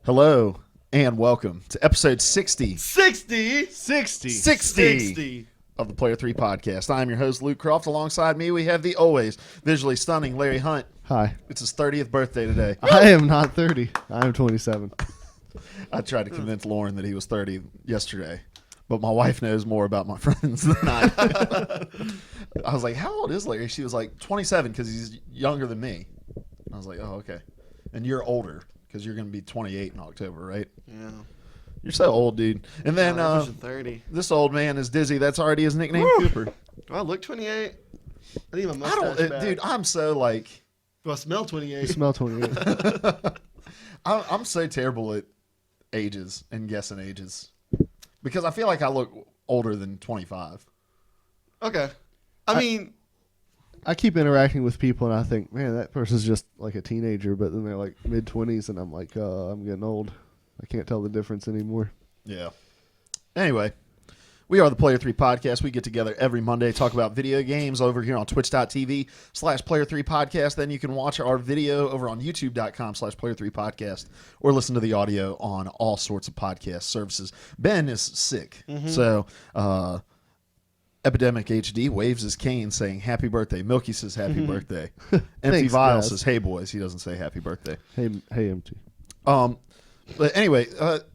Hello and welcome to episode 60 of the Player 3 podcast. I am your host, Luke Croft. Alongside me, we have the always visually stunning Larry Hunt. Hi. It's his 30th birthday today. I am not 30. I am 27. I tried to convince Lauren that he was 30 yesterday, but my wife knows more about my friends than I do. I was like, how old is Larry? She was like, 27 because he's younger than me. I was like, oh, okay. And you're older because you're going to be 28 in October, right? Yeah. You're so old, dude. And then I'm pushing 30. this old man is Dizzy. That's already his nickname, Woo! Cooper. Do I look 28? I need my mustache back. Dude, I'm so like... Do I smell You 28? smell 28. I'm so terrible at ages and guessing ages because I feel like I look older than 25. Okay. I mean, I keep interacting with people and I think, man, that person's just like a teenager, but then they're like mid-20s and I'm like, I'm getting old. I can't tell the difference anymore. Yeah. Anyway, we are the Player 3 podcast. We get together every Monday, talk about video games over here on twitch.tv/Player3podcast. Then you can watch our video over on youtube.com/Player3podcast or listen to the audio on all sorts of podcast services. Ben is sick. So, Epidemic HD waves his cane saying happy birthday. Milky says happy birthday. Empty Thanks, Vial guys. says hey boys. He doesn't say happy birthday. Hey, MT. But anyway,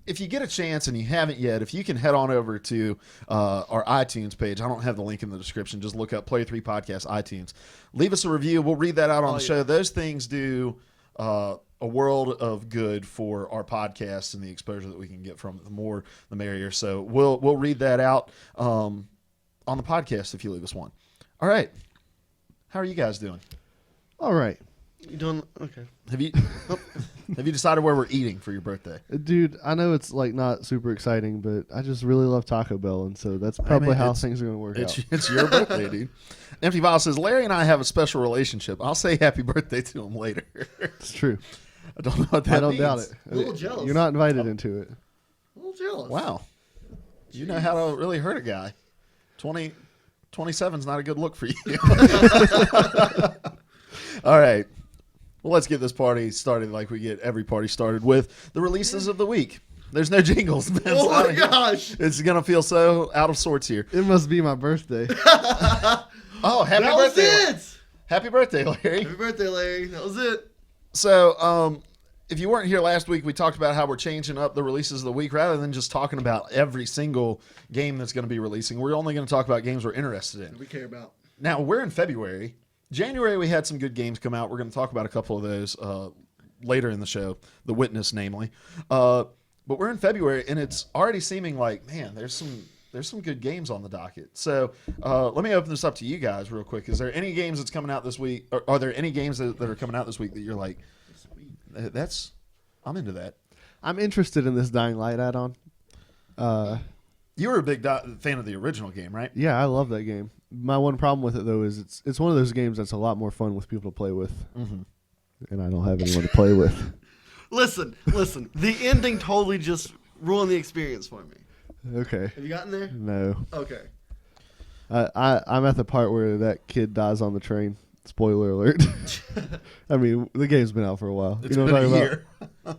if you get a chance and you haven't yet, if you can head on over to our iTunes page. I don't have the link in the description. Just look up Player 3 Podcast iTunes. Leave us a review. We'll read that out on the show. Those things do a world of good for our podcast and the exposure that we can get from it. The more, the merrier. So we'll read that out on the podcast if you leave us one. All right. How are you guys doing? All right. you doing okay? Have you decided where we're eating for your birthday? Dude, I know it's like not super exciting, but I just really love Taco Bell, and so that's probably how things are going to work out. It's your birthday, dude. Empty Vial says, Larry and I have a special relationship. I'll say happy birthday to him later. It's true. I don't know what that I don't means. doubt it. A little jealous. You're not invited into it. A little jealous. Wow. You know how to really hurt a guy. 27's not a good look for you. All right. Well, let's get this party started like we get every party started with the releases of the week. There's no jingles. Man. Oh my gosh. It's going to feel so out of sorts here. It must be my birthday. Oh, happy That was birthday. it. Happy birthday, Larry. Happy birthday, Larry. That was it. So, if you weren't here last week, we talked about how we're changing up the releases of the week rather than just talking about every single game that's going to be releasing. We're only going to talk about games we're interested in. What we care about. Now, we're in February. January, we had some good games come out. We're going to talk about a couple of those later in the show, The Witness, namely. But we're in February, and it's already seeming like, man, there's some good games on the docket. So let me open this up to you guys real quick. Is there any games that's coming out this week? Or are there any games that are coming out this week that you're like, I'm into that? I'm interested in this Dying Light add-on. You were a big fan of the original game, right? Yeah, I love that game. My one problem with it, though, is it's one of those games that's a lot more fun with people to play with. Mm-hmm. And I don't have anyone to play with. Listen. The ending totally just ruined the experience for me. Okay. Have you gotten there? No. Okay. I'm at the part where that kid dies on the train. Spoiler alert. I mean, the game's been out for a while. It's you know been what I'm a talking year. about?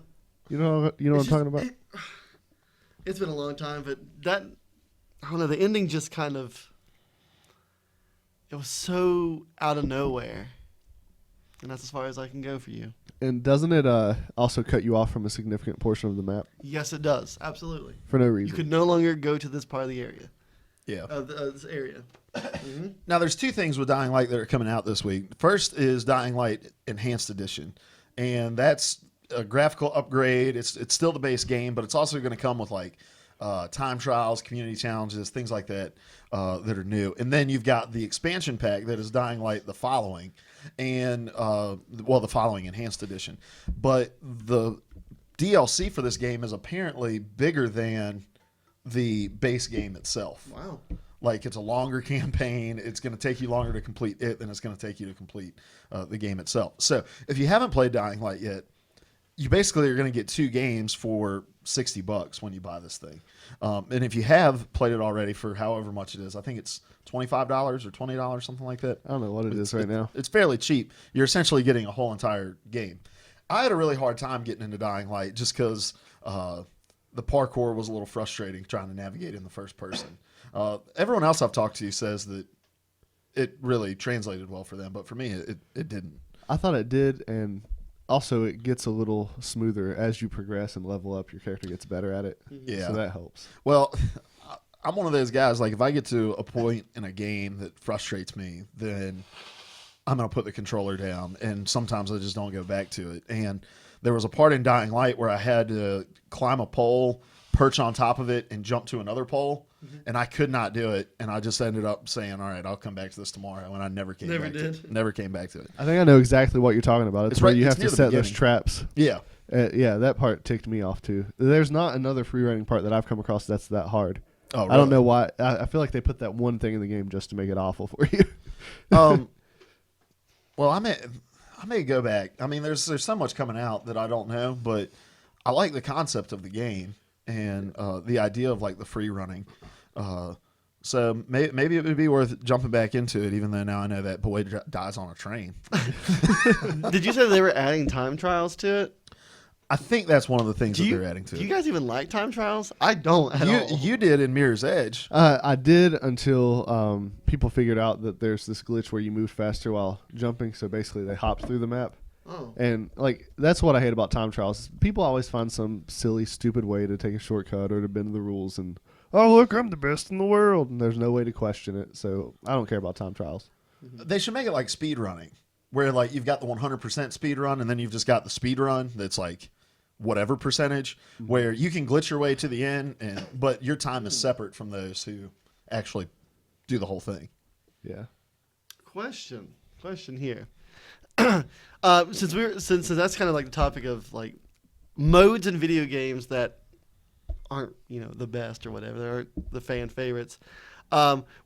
You know what I'm talking about? It's been a long time, but I don't know, the ending just kind of, it was so out of nowhere. And that's as far as I can go for you. And doesn't it also cut you off from a significant portion of the map? Yes, it does. Absolutely. For no You reason. could no longer go to this part of the area. Yeah. This area. Mm-hmm. Now, there's two things with Dying Light that are coming out this week. First is Dying Light Enhanced Edition, and that's a graphical upgrade. It's still the base game, but it's also going to come with like time trials, community challenges, things like that that are new. And then you've got the expansion pack that is Dying Light The Following, and the Following Enhanced Edition. But the DLC for this game is apparently bigger than the base game itself. Wow. Like, it's a longer campaign. It's going to take you longer to complete it than it's going to take you to complete the game itself. So if you haven't played Dying Light yet, you basically are going to get two games for $60 when you buy this thing. And if you have played it already for however much it is, I think it's $25 or $20, something like that. I don't know what it is right now. It's fairly cheap. You're essentially getting a whole entire game. I had a really hard time getting into Dying Light just because the parkour was a little frustrating trying to navigate in the first person. Everyone else I've talked to says that it really translated well for them, but for me, it didn't. I thought it did, and also it gets a little smoother as you progress and level up. Your character gets better at it. Yeah. So that helps. Well, I'm one of those guys, like, if I get to a point in a game that frustrates me, then I'm going to put the controller down, and sometimes I just don't go back to it. And there was a part in Dying Light where I had to climb a pole, perch on top of it, and jump to another pole, and I could not do it. And I just ended up saying, all right, I'll come back to this tomorrow, and I never came back to it. Never came back to it. I think I know exactly what you're talking about. It's where right- you it's have near to the set those beginning. traps. Yeah. Yeah, that part ticked me off too. There's not another free running part that I've come across that's that hard. Oh, really? I don't know why. I feel like they put that one thing in the game just to make it awful for you. Well, I may go back. I mean, there's so much coming out that I don't know, but I like the concept of the game and the idea of like the free running. So maybe it would be worth jumping back into it, even though now I know that boy dies on a train. Did you say they were adding time trials to it? I think that's one of the things that they're adding to Do it. you guys even like time trials? I don't at all. You did in Mirror's Edge. I did until people figured out that there's this glitch where you move faster while jumping. So basically, they hopped through the map. Oh. And like that's what I hate about time trials. People always find some silly, stupid way to take a shortcut or to bend the rules. And oh, look, I'm the best in the world, and there's no way to question it. So I don't care about time trials. They should make it like speed running, where like you've got the 100% speed run, and then you've just got the speed run that's like whatever percentage, where you can glitch your way to the end, but your time is separate from those who actually do the whole thing. Yeah. Question here. Since that's kind of like the topic of like modes in video games that aren't the best or whatever, they aren't the fan favorites.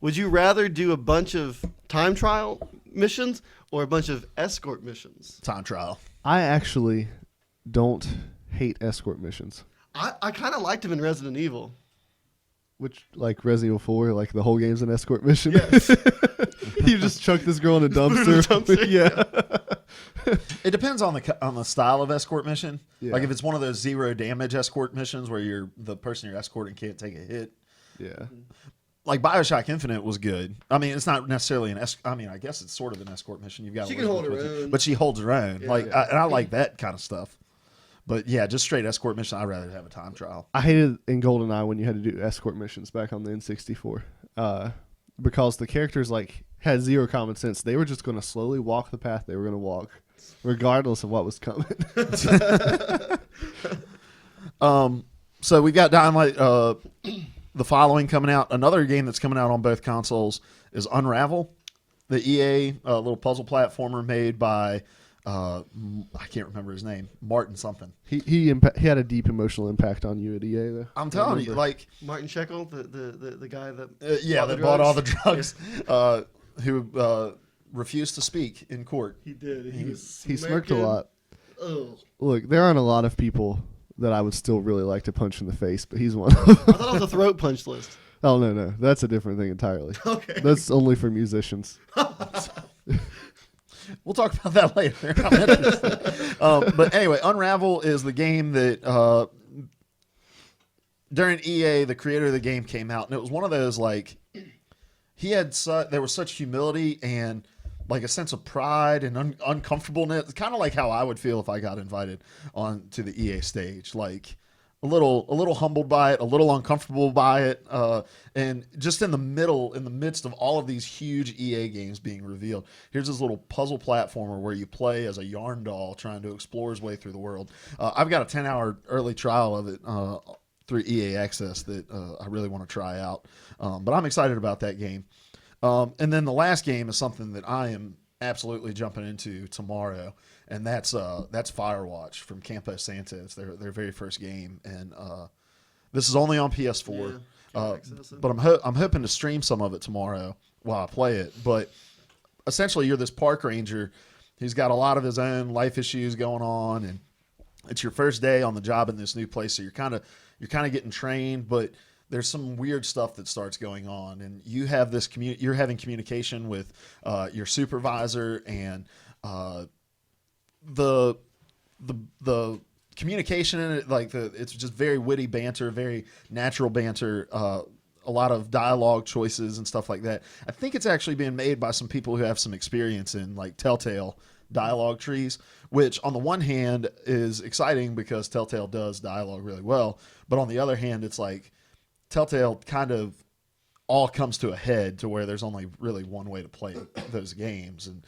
Would you rather do a bunch of time trial missions or a bunch of escort missions? Time trial. I actually don't hate escort missions. I kind of liked them in Resident Evil. Which, like Resident Evil 4, like the whole game's an escort mission. Yes. You just chuck this girl in a dumpster. Yeah. It depends on the style of escort mission. Yeah. Like if it's one of those zero damage escort missions where the person you're escorting can't take a hit. Yeah. Like BioShock Infinite was good. I mean, it's not necessarily I mean, I guess it's sort of an escort mission. You've got She can hold her own. but she holds her own. Yeah. And I like that kind of stuff. But yeah, just straight escort mission. I'd rather have a time trial. I hated in GoldenEye when you had to do escort missions back on the N64, because the characters like had zero common sense. They were just going to slowly walk the path they were going to walk, regardless of what was coming. So we got Dying Light, the following coming out. Another game that's coming out on both consoles is Unravel, the EA little puzzle platformer made by I can't remember his name, Martin something. He had a deep emotional impact on you at EA though. I'm telling you, like Martin Shekel, the guy that that bought all the drugs, who refused to speak in court. He did. He smirked a lot. Oh. Look, there aren't a lot of people that I would still really like to punch in the face, but he's one of them. I thought it was a throat punch list. Oh no, that's a different thing entirely. Okay. That's only for musicians. We'll talk about that later. I'm interested. But anyway, Unravel is the game that during EA, the creator of the game came out, and it was one of those like there was such humility and like a sense of pride and uncomfortableness, kind of like how I would feel if I got invited on to the EA stage, like a little humbled by it, a little uncomfortable by it, and just in the midst of all of these huge EA games being revealed, here's this little puzzle platformer where you play as a yarn doll trying to explore his way through the world. I've got a 10-hour early trial of it through EA Access that I really want to try out, but I'm excited about that game. And then the last game is something that I am absolutely jumping into tomorrow, and that's Firewatch from Campo Santo. It's their very first game, and this is only on PS4. But I'm hoping to stream some of it tomorrow while I play it. But essentially, you're this park ranger. He's got a lot of his own life issues going on, and it's your first day on the job in this new place, so you're kind of getting trained, but there's some weird stuff that starts going on, and you have this you're having communication with your supervisor, and the the communication in it, like it's just very witty banter, very natural banter. A lot of dialogue choices and stuff like that. I think it's actually being made by some people who have some experience in like Telltale dialogue trees, which on the one hand is exciting because Telltale does dialogue really well, but on the other hand, it's like Telltale kind of all comes to a head to where there's only really one way to play those games, and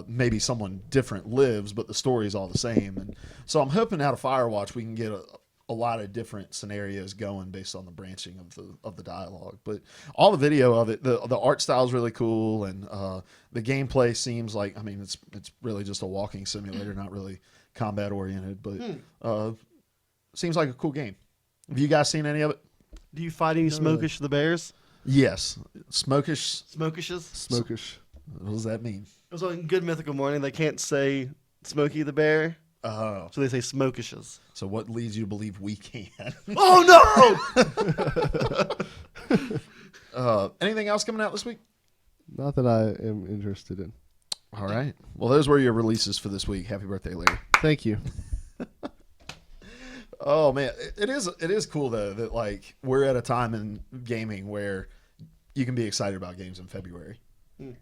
maybe someone different lives, but the story is all the same. And so I'm hoping out of Firewatch we can get a lot of different scenarios going based on the branching of the dialogue. But all the video of it, the art style is really cool, and the gameplay seems like, I mean, it's really just a walking simulator, not really combat oriented, but seems like a cool game. Have you guys seen any of it? Do you fight any Smokish the Bears? Yes. Smokishes. Smokish. What does that mean? It was on Good Mythical Morning. They can't say Smokey the Bear, Oh. so they say Smokishes. So what leads you to believe we can? Oh no! Anything else coming out this week? Not that I am interested in. All right. Well, those were your releases for this week. Happy birthday, Larry. Thank you. Oh man, it is cool though that like we're at a time in gaming where you can be excited about games in February.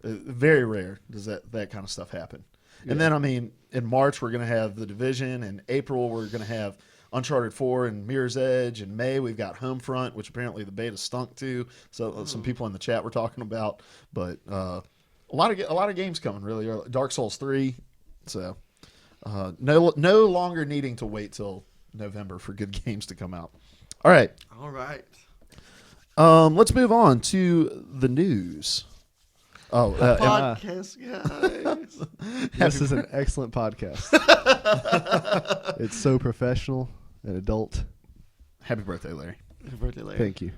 Very rare does that kind of stuff happen. Yeah. And then I mean, in March we're gonna have The Division. In April we're gonna have Uncharted 4 and Mirror's Edge. In May we've got Homefront, which apparently the beta stunk to. So some people in the chat were talking about, but a lot of games coming really early. Dark Souls 3. So no longer needing to wait till November for good games to come out. All right. Let's move on to the news. Podcast, guys. This is an excellent podcast. It's so professional and adult. Happy birthday, Larry. Happy birthday, Larry. Thank you.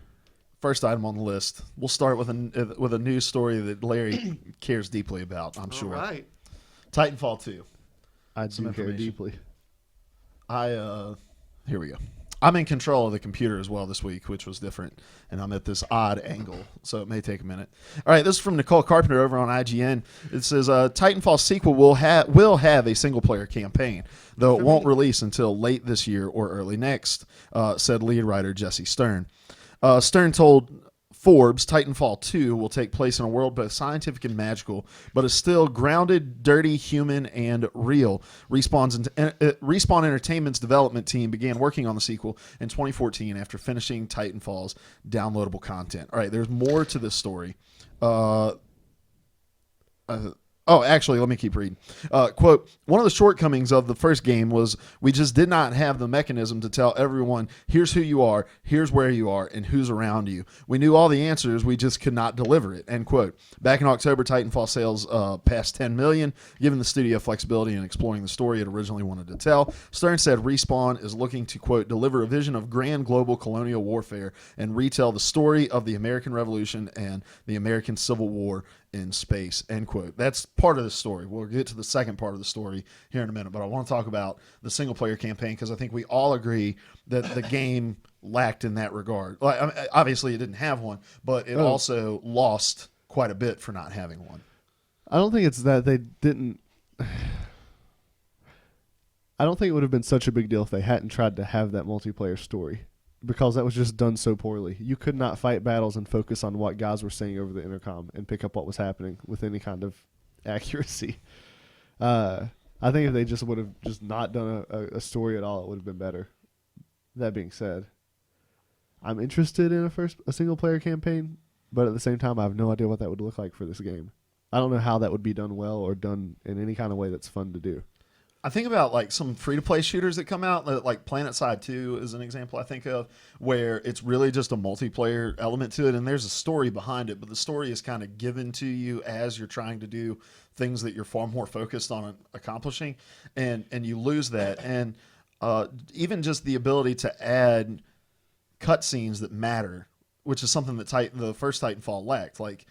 First item on the list. We'll start with a news story that Larry cares deeply about, I'm sure. All right. Titanfall 2. I do care deeply. Here we go. I'm in control of the computer as well this week, which was different, and I'm at this odd angle, so it may take a minute. All right, this is from Nicole Carpenter over on IGN. It says Titanfall sequel will have a single-player campaign, though it won't release until late this year or early next, said lead writer Jesse Stern. Stern told Forbes, Titanfall 2 will take place in a world both scientific and magical, but is still grounded, dirty, human, and real. Respawn Entertainment's development team began working on the sequel in 2014 after finishing Titanfall's downloadable content. All right, there's more to this story. Actually, let me keep reading. Quote, one of the shortcomings of the first game was we just did not have the mechanism to tell everyone, here's who you are, here's where you are, and who's around you. We knew all the answers, we just could not deliver it, end quote. Back in October, Titanfall sales passed 10 million, giving the studio flexibility in exploring the story it originally wanted to tell. Stern said Respawn is looking to, quote, deliver a vision of grand global colonial warfare and retell the story of the American Revolution and the American Civil War in space, end quote. That's part of the story. We'll get to the second part of the story here in a minute, but I want to talk about the single player campaign because I think we all agree that the game lacked in that regard. Like, I mean, obviously it didn't have one, but it also lost quite a bit for not having one. I don't think it's that they didn't. I don't think it would have been such a big deal if they hadn't tried to have that multiplayer story, because that was just done so poorly. You could not fight battles and focus on what guys were saying over the intercom and pick up what was happening with any kind of accuracy. I think if they just would have just not done a story at all, it would have been better. That being said, I'm interested in a single player campaign, but at the same time, I have no idea what that would look like for this game. I don't know how that would be done well or done in any kind of way that's fun to do. I think about like some free-to-play shooters that come out, like PlanetSide 2 is an example I think of, where it's really just a multiplayer element to it, and there's a story behind it, but the story is kind of given to you as you're trying to do things that you're far more focused on accomplishing, and you lose that. And even just the ability to add cutscenes that matter, which is something that the first Titanfall lacked. Like,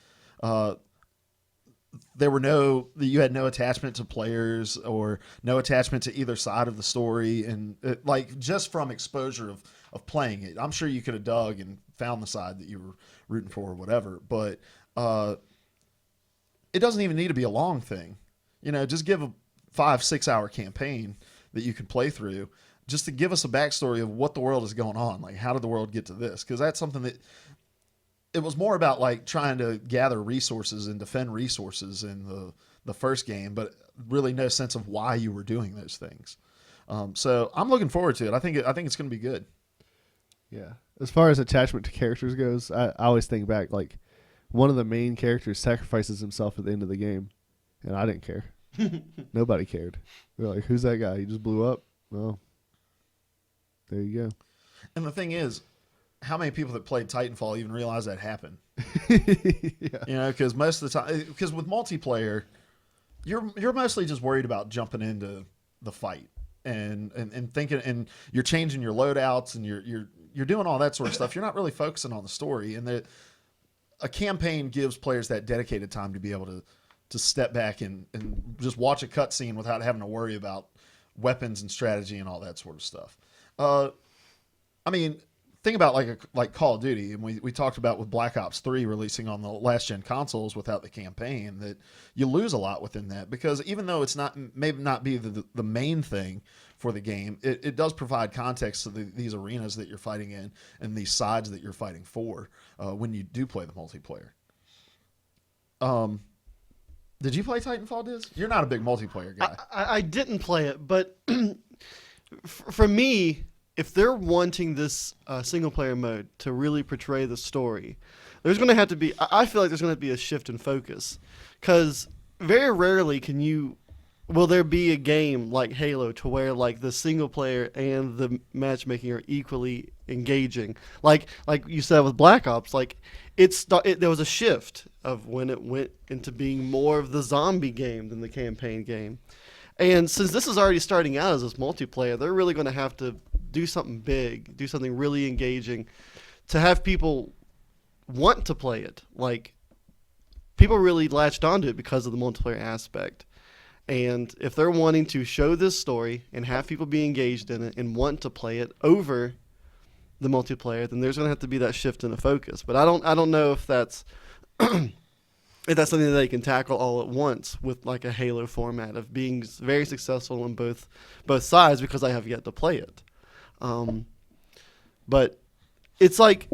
you had no attachment to players or no attachment to either side of the story, and like just from exposure of playing it, I'm sure you could have dug and found the side that you were rooting for or whatever, but it doesn't even need to be a long thing. Just give a 5-6 hour campaign that you can play through, just to give us a backstory of what the world is going on. Like, how did the world get to this? Because that's something that it was more about, like, trying to gather resources and defend resources in the first game, but really no sense of why you were doing those things. So I'm looking forward to it. I think it's going to be good. Yeah. As far as attachment to characters goes, I always think back, like, one of the main characters sacrifices himself at the end of the game, and I didn't care. Nobody cared. They're like, who's that guy? He just blew up? Well, there you go. And the thing is, how many people that played Titanfall even realize that happened? Yeah. You know, because most of the time, because with multiplayer, you're mostly just worried about jumping into the fight and thinking, and you're changing your loadouts and you're doing all that sort of stuff. You're not really focusing on the story, and a campaign gives players that dedicated time to be able to step back and just watch a cutscene without having to worry about weapons and strategy and all that sort of stuff. I mean, think about like Call of Duty, and we talked about with Black Ops 3 releasing on the last gen consoles without the campaign, that you lose a lot within that, because even though it's maybe not be the main thing for the game, it does provide context to these arenas that you're fighting in and these sides that you're fighting for when you do play the multiplayer. Did you play Titanfall, Diz? You're not a big multiplayer guy. I didn't play it, but for me, if they're wanting this single player mode to really portray the story, there's going to have to be, I feel like there's going to be a shift in focus, because very rarely will there be a game like Halo to where, like, the single player and the matchmaking are equally engaging. Like you said with Black Ops, like there was a shift of when it went into being more of the zombie game than the campaign game. And since this is already starting out as this multiplayer, they're really going to have to do something big, do something really engaging to have people want to play it. Like, people really latched onto it because of the multiplayer aspect. And if they're wanting to show this story and have people be engaged in it and want to play it over the multiplayer, then there's going to have to be that shift in the focus. But I don't know if that's if that's something that they can tackle all at once with, like, a Halo format of being very successful on both sides, because I have yet to play it. But it's like,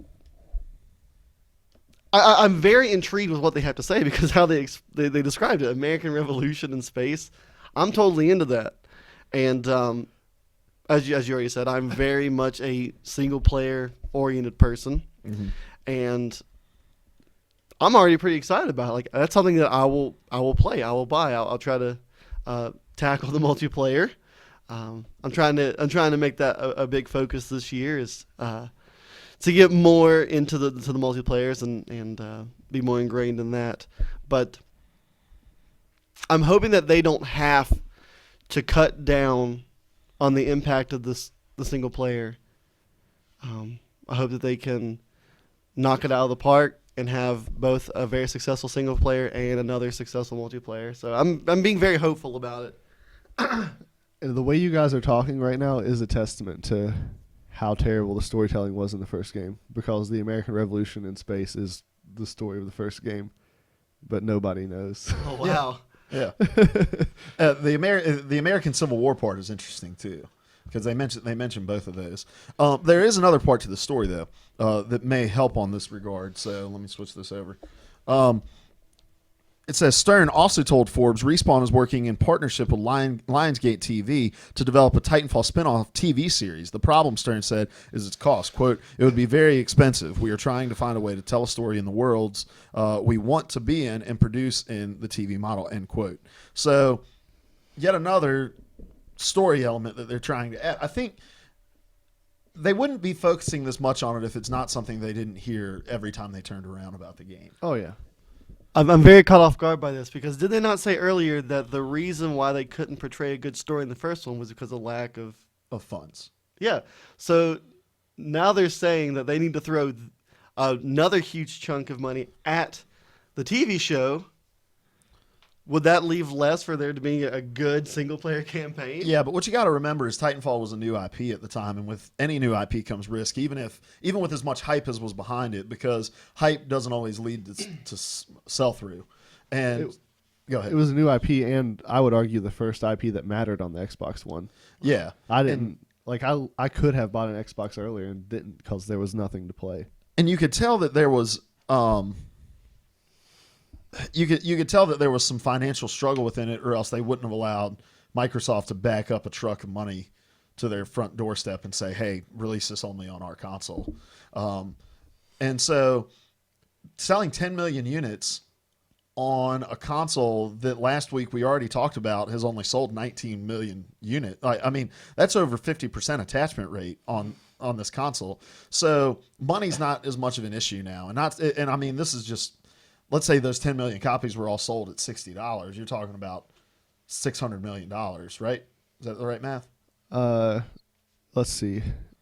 I'm very intrigued with what they have to say, because how they described it, American Revolution in space. I'm totally into that. And as you already said, I'm very much a single player oriented person. Mm-hmm. And I'm already pretty excited about it. Like, that's something that I will play. I will buy. I'll try to tackle the multiplayer. I'm trying to make that a big focus this year, is to get more into the multiplayers and be more ingrained in that. But I'm hoping that they don't have to cut down on the impact of the single player. I hope that they can knock it out of the park and have both a very successful single player and another successful multiplayer. So I'm being very hopeful about it. And the way you guys are talking right now is a testament to how terrible the storytelling was in the first game, because the American Revolution in space is the story of the first game, but nobody knows. Oh, wow. Yeah. The American Civil War part is interesting too, because they mentioned both of those. There is another part to the story though that may help on this regard. So let me switch this over. It says Stern also told Forbes Respawn is working in partnership with Lionsgate TV to develop a Titanfall spinoff TV series. The problem, Stern said, is its cost. Quote, "It would be very expensive. We are trying to find a way to tell a story in the worlds we want to be in and produce in the TV model," end quote. So yet another story element that they're trying to add. I think they wouldn't be focusing this much on it if it's not something they didn't hear every time they turned around about the game. Oh, yeah. I'm very caught off guard by this, because did they not say earlier that the reason why they couldn't portray a good story in the first one was because of lack of funds? Yeah. So now they're saying that they need to throw another huge chunk of money at the TV show. Would that leave less for there to be a good single-player campaign? Yeah, but what you got to remember is Titanfall was a new IP at the time, and with any new IP comes risk, even with as much hype as was behind it, because hype doesn't always lead to sell-through. And Go ahead. It was a new IP, and I would argue the first IP that mattered on the Xbox One. Yeah. I didn't I could have bought an Xbox earlier and didn't because there was nothing to play. And you could tell that there was you could tell that there was some financial struggle within it, or else they wouldn't have allowed Microsoft to back up a truck of money to their front doorstep and say, "Hey, release this only on our console." And so, selling 10 million units on a console that last week we already talked about has only sold 19 million units. I mean, that's over 50% attachment rate on this console. So money's not as much of an issue now. And I mean, this is just, let's say those 10 million copies were all sold at $60. You're talking about $600 million, right? Is that the right math? Let's see.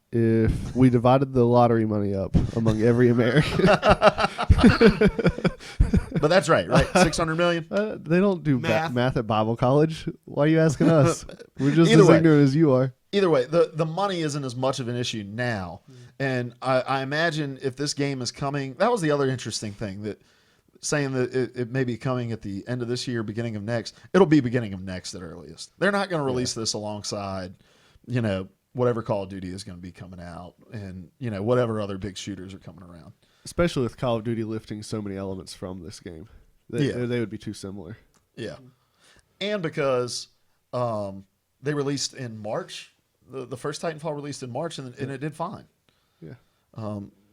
If we divided the lottery money up among every American. But that's right? 600 million? They don't do Math. math at Bible college. Why are you asking us? We're just Either as way. ignorant as you are. Either way, the money isn't as much of an issue now. And I imagine if this game is coming, that was the other interesting thing, that saying that it may be coming at the end of this year, beginning of next. It'll be beginning of next at earliest. They're not going to release this alongside, whatever Call of Duty is going to be coming out, and whatever other big shooters are coming around. Especially with Call of Duty lifting so many elements from this game. They would be too similar. Yeah. And because they released in March, the first Titanfall released in March, and it did fine. Yeah.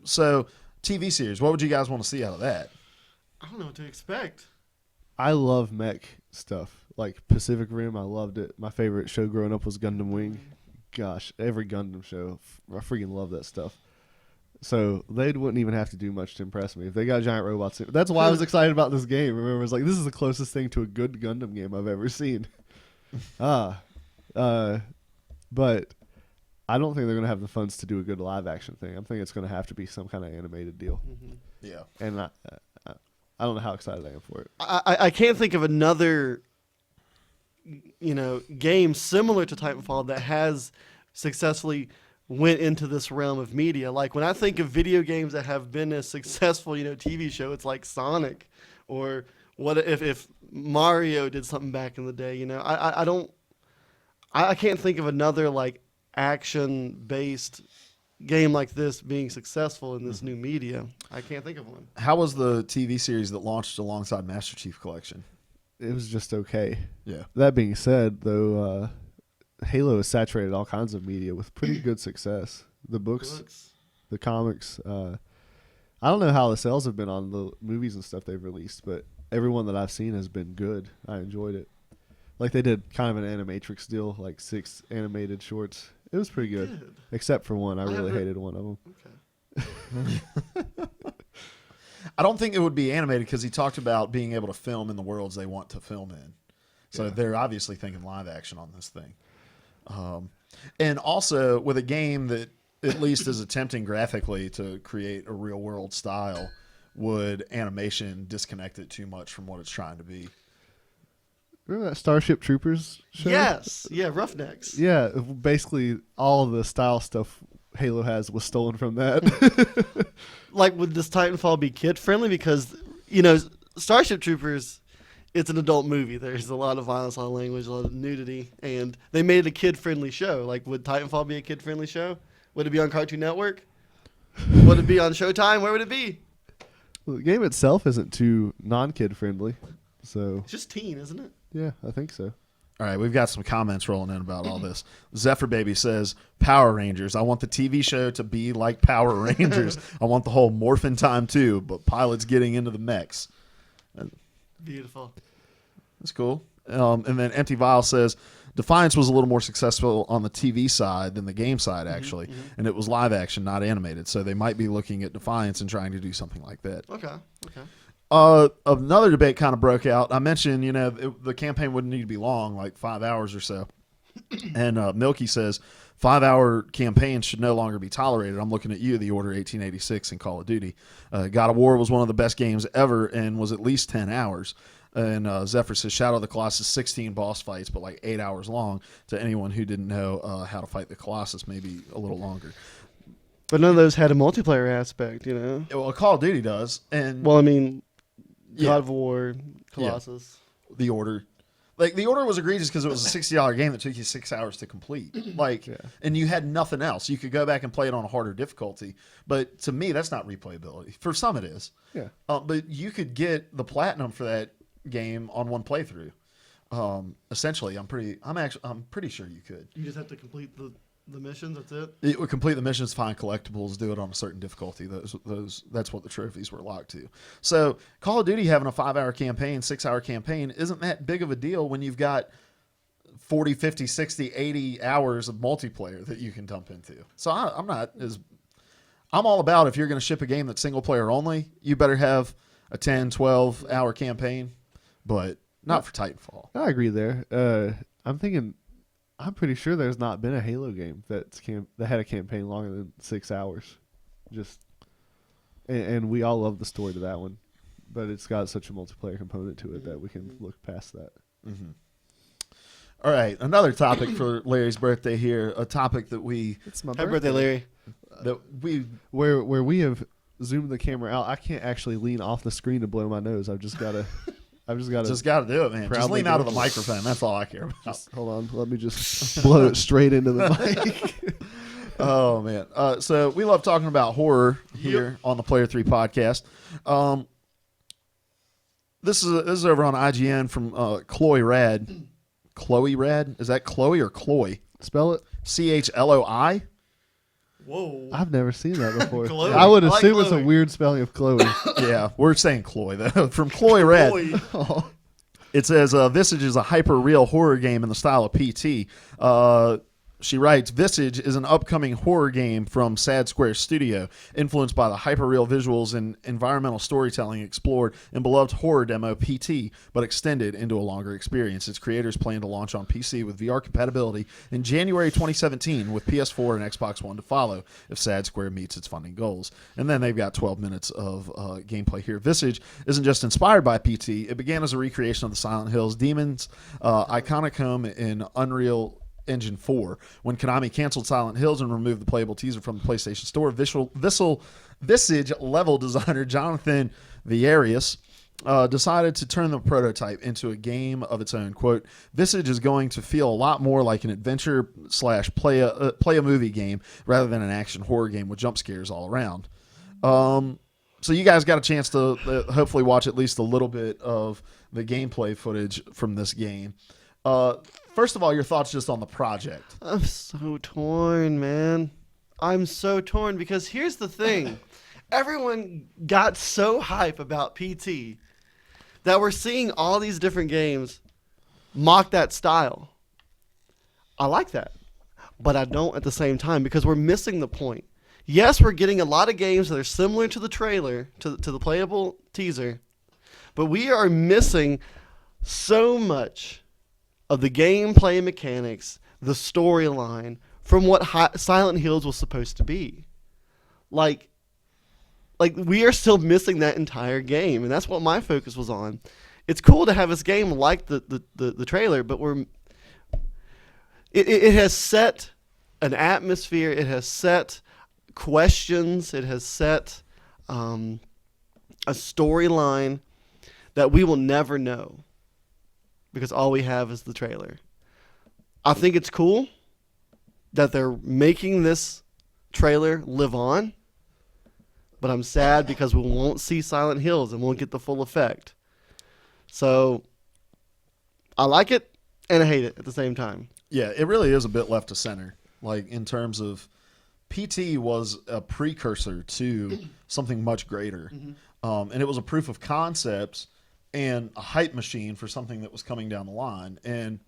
So, TV series, what would you guys want to see out of that? I don't know what to expect. I love mech stuff. Like Pacific Rim, I loved it. My favorite show growing up was Gundam Wing. Gosh, every Gundam show, I freaking love that stuff. So they wouldn't even have to do much to impress me if they got giant robots. That's why I was excited about this game. Remember, I was like, this is the closest thing to a good Gundam game I've ever seen. But I don't think they're gonna have the funds to do a good live action thing. I'm thinking it's gonna have to be some kind of animated deal. Yeah. And I don't know how excited I am for it. I can't think of another game similar to Titanfall that has successfully went into this realm of media. Like when I think of video games that have been a successful TV show, it's like Sonic, or what if Mario did something back in the day. I can't think of another like action based game like this being successful in this new media. I can't think of one. How was the TV series that launched alongside Master Chief Collection? It was just okay. Yeah. That being said, though, Halo has saturated all kinds of media with pretty good success. The books, the comics. I don't know how the sales have been on the movies and stuff they've released, but every one that I've seen has been good. I enjoyed it. Like they did kind of an Animatrix deal, like 6 animated shorts. It was pretty good. Except for one. I really hated one of them. Okay. I don't think it would be animated because he talked about being able to film in the worlds they want to film in. So they're obviously thinking live action on this thing. And also with a game that at least is attempting graphically to create a real world style, would animation disconnect it too much from what it's trying to be? Remember that Starship Troopers show? Yes. Yeah, Roughnecks. Yeah, basically all the style stuff Halo has was stolen from that. Like, would this Titanfall be kid friendly? Because Starship Troopers, it's an adult movie. There's a lot of violence, a lot of language, a lot of nudity, and they made it a kid friendly show. Like, would Titanfall be a kid friendly show? Would it be on Cartoon Network? Would it be on Showtime? Where would it be? Well, the game itself isn't too non-kid friendly, so It's just teen, isn't it? yeah, I think so. All right, we've got some comments rolling in about all this. Zephyr Baby says, Power Rangers. I want the TV show to be like Power Rangers. I want the whole morphin' time too, but pilots getting into the mechs. Beautiful. That's cool. And then Empty Vial says, Defiance was a little more successful on the TV side than the game side, actually. And it was live action, not animated. So they might be looking at Defiance and trying to do something like that. Okay. Another debate kind of broke out. I mentioned, the campaign wouldn't need to be long, like 5 hours or so. And Milky says, 5-hour campaigns should no longer be tolerated. I'm looking at you, The Order 1886 and Call of Duty. God of War was one of the best games ever and was at least 10 hours. And Zephyr says, Shadow of the Colossus, 16 boss fights, but like 8 hours long. To anyone who didn't know how to fight the Colossus, maybe a little longer. But none of those had a multiplayer aspect, Well, Call of Duty does. And Well, I mean, Yeah. God of War, Colossus. the Order. Like, the Order was egregious because it was a $60 game that took you 6 hours to complete. Like, and you had nothing else. You could go back and play it on a harder difficulty. But to me, that's not replayability. For some, it is. Yeah. But you could get the platinum for that game on one playthrough. Essentially, I'm pretty sure you could. You just have to complete the missions. That's it. It would complete the missions, find collectibles, do it on a certain difficulty. That's what the trophies were locked to. So Call of Duty having a 5-hour campaign, 6-hour campaign isn't that big of a deal when you've got 40, 50, 60, 80 hours of multiplayer that you can dump into. So I'm all about, if you're going to ship a game that's single player only, you better have a 10, 12 hour campaign, but not for Titanfall. I agree there. I'm pretty sure there's not been a Halo game that had a campaign longer than 6 hours. And we all love the story to that one, but it's got such a multiplayer component to it that we can look past that. Mm-hmm. All right, another topic for Larry's birthday here. A topic that It's my Happy birthday, Larry. where we have zoomed the camera out. I can't actually lean off the screen to blow my nose. I've just got to do it, man. Just lean out of the microphone. That's all I care about. Hold on. Let me just blow it straight into the mic. Oh, man. So we love talking about horror here on the Player 3 podcast. This is over on IGN from Chloe Rad. Chloe Rad? Is that Chloe or Chloe? Spell it. CHLOI? Whoa. I've never seen that before. Chloe. I would I like assume it's a Chloe. weird spelling of Chloe. Yeah, we're saying Chloe, though. From Chloe Rad. Chloe. It says, Visage is a hyper-real horror game in the style of PT. She writes, Visage is an upcoming horror game from Sad Square Studio, influenced by the hyper-real visuals and environmental storytelling explored in beloved horror demo PT, but extended into a longer experience. Its creators plan to launch on PC with VR compatibility in January 2017, with PS4 and Xbox One to follow if Sad Square meets its funding goals. And then they've got 12 minutes of gameplay here. Visage isn't just inspired by PT. It began as a recreation of the Silent Hills Demons iconic home in Unreal Engine 4. When Konami canceled Silent Hills and removed the playable teaser from the PlayStation Store, Visage level designer Jonathan Vierius decided to turn the prototype into a game of its own. Quote, Visage is going to feel a lot more like an adventure / play a movie game rather than an action horror game with jump scares all around. So you guys got a chance to hopefully watch at least a little bit of the gameplay footage from this game. First of all, your thoughts just on the project. I'm so torn, man. I'm so torn because here's the thing. Everyone got so hype about PT that we're seeing all these different games mock that style. I like that, but I don't at the same time because we're missing the point. Yes, we're getting a lot of games that are similar to the trailer, to the playable teaser, but we are missing so much of the gameplay mechanics, the storyline, from what Silent Hills was supposed to be. Like we are still missing that entire game, and that's what my focus was on. It's cool to have this game like the trailer, but it has set an atmosphere, it has set questions, it has set a storyline that we will never know, because all we have is the trailer. I think it's cool that they're making this trailer live on, but I'm sad because we won't see Silent Hills and won't get the full effect. So I like it and I hate it at the same time. Yeah, it really is a bit left to center. Like, in terms of PT was a precursor to something much greater. And it was a proof of concept and a hype machine for something that was coming down the line. And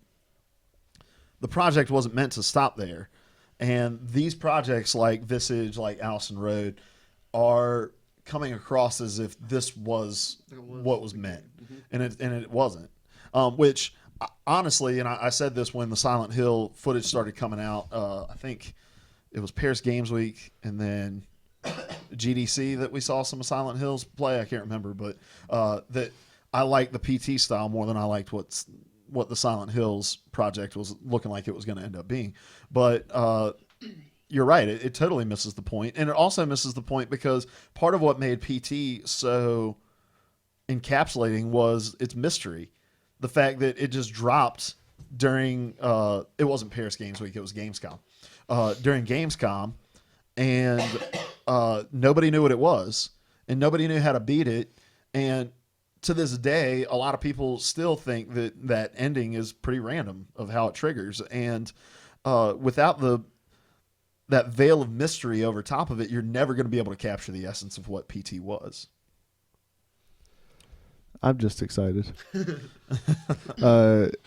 the project wasn't meant to stop there. And these projects like Visage, like Allison Road, are coming across as if this was what was meant. And it wasn't. Which, honestly, and I said this when the Silent Hill footage started coming out, I think it was Paris Games Week and then GDC that we saw some of Silent Hills play. I can't remember, but that I liked the PT style more than I liked what the Silent Hills project was looking like it was going to end up being. But you're right. It totally misses the point. And it also misses the point because part of what made PT so encapsulating was its mystery. the fact that it just dropped during it wasn't Paris Games Week, it was Gamescom. During Gamescom, and nobody knew what it was, and nobody knew how to beat it. And to this day, a lot of people still think that ending is pretty random of how it triggers. And without that veil of mystery over top of it, you're never going to be able to capture the essence of what PT was. I'm just excited.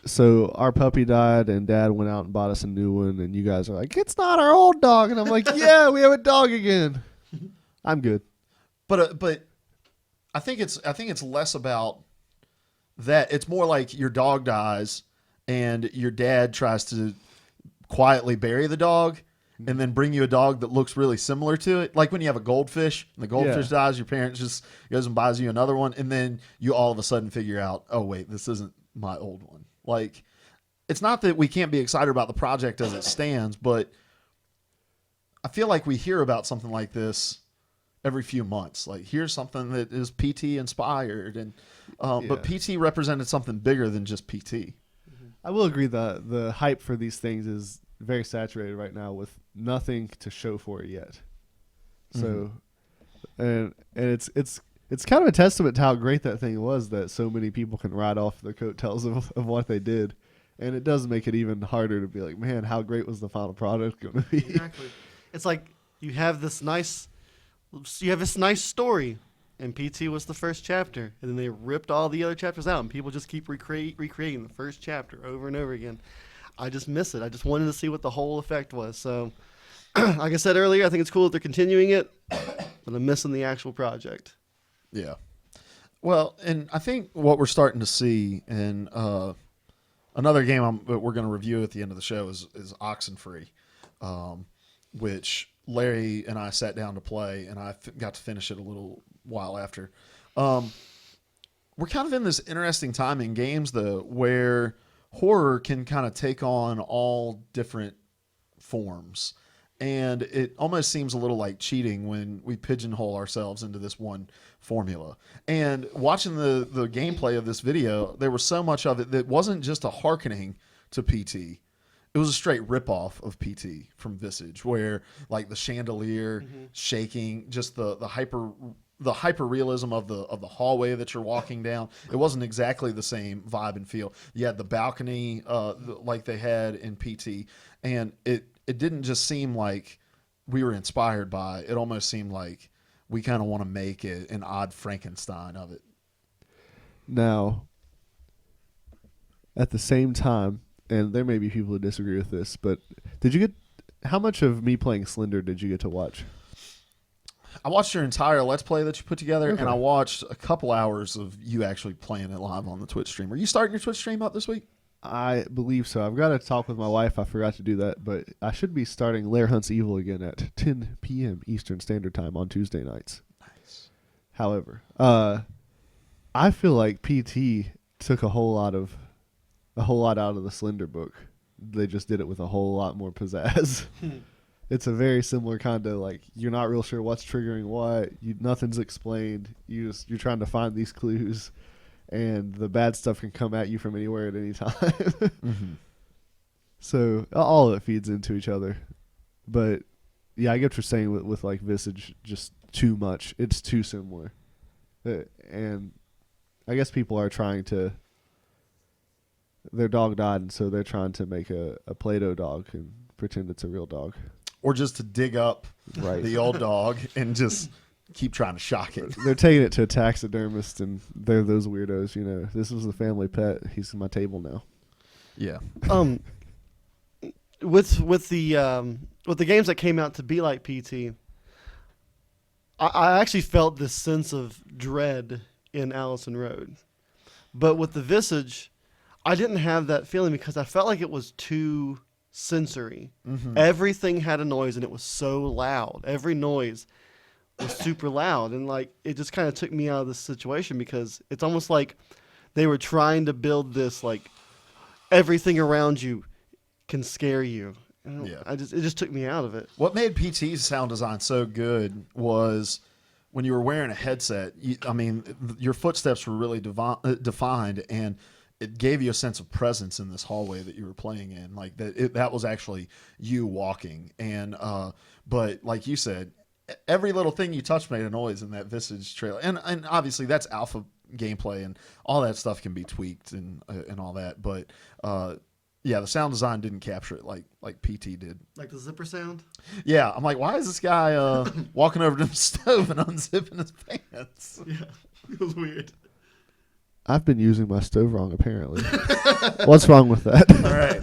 So our puppy died, and Dad went out and bought us a new one, and you guys are like, it's not our old dog. And I'm like, yeah, we have a dog again. I'm good. But I think it's less about that. It's more like your dog dies, and your dad tries to quietly bury the dog, and then bring you a dog that looks really similar to it. Like when you have a goldfish, and the goldfish dies, your parents just goes and buys you another one, and then you all of a sudden figure out, oh wait, this isn't my old one. Like, it's not that we can't be excited about the project as it stands, but I feel like we hear about something like this every few months. Like, here's something that is PT inspired, and but PT represented something bigger than just PT. I will agree that the hype for these things is very saturated right now with nothing to show for it yet. So, and it's kind of a testament to how great that thing was that so many people can ride off the coattails of what they did. And it does make it even harder to be like, man, how great was the final product going to be? Exactly. It's like you have this nice story, and PT was the first chapter, and then they ripped all the other chapters out, and people just keep recreating the first chapter over and over again. I just miss it. I just wanted to see what the whole effect was. So, like I said earlier, I think it's cool that they're continuing it, but I'm missing the actual project. Yeah. Well, and I think what we're starting to see in another game we're going to review at the end of the show is Oxenfree, which Larry and I sat down to play, and I got to finish it a little while after. We're kind of in this interesting time in games, though, where horror can kind of take on all different forms. And it almost seems a little like cheating when we pigeonhole ourselves into this one formula. And watching the gameplay of this video, there was so much of it that wasn't just a hearkening to PT. It was a straight ripoff of PT from Visage, where like the chandelier shaking, just the hyper realism of the hallway that you're walking down. It wasn't exactly the same vibe and feel. You had the balcony like they had in PT, and it didn't just seem like we were inspired by it. It almost seemed like we kind of want to make an odd Frankenstein of it. Now, at the same time, and there may be people who disagree with this, but how much of me playing Slender did you get to watch? I watched your entire Let's Play that you put together, Okay. and I watched a couple hours of you actually playing it live on the Twitch stream. Are you starting your Twitch stream up this week? I believe so. I've got to talk with my wife. I forgot to do that, but I should be starting Lair Hunts Evil again at 10 p.m. Eastern Standard Time on Tuesday nights. Nice. However, I feel like PT took a whole lot out of the Slender book. They just did it with a whole lot more pizzazz. It's a very similar kind of like you're not real sure what's triggering what. Nothing's explained. You're trying to find these clues, and the bad stuff can come at you from anywhere at any time. So all of it feeds into each other. But yeah, I get what you're saying with like Visage, just too much. It's too similar, and I guess people are trying to. Their dog died, and so they're trying to make a Play-Doh dog and pretend it's a real dog. Or just to dig up Right. the old dog and just keep trying to shock it. They're taking it to a taxidermist, and they're those weirdos. You know, this was the family pet. He's on my table now. Yeah. With the games that came out to be like PT, I actually felt this sense of dread in Allison Road, but with the Visage, I didn't have that feeling because I felt like it was too sensory. Everything had a noise, and it was so loud. Every noise was super loud, and like it just kind of took me out of this situation because it's almost like they were trying to build this like everything around you can scare you. Yeah. It just took me out of it. What made PT's sound design so good was when you were wearing a headset, your footsteps were really defined, and it gave you a sense of presence in this hallway that you were playing in, like that was actually you walking. And but like you said, every little thing you touch made a noise in that Visage trailer, and obviously that's alpha gameplay, and all that stuff can be tweaked and all that. But yeah, the sound design didn't capture it like PT did. Like the zipper sound? Yeah, I'm like, why is this guy walking over to the stove and unzipping his pants? Yeah, it was weird. I've been using my stove wrong, apparently. What's wrong with that? All right,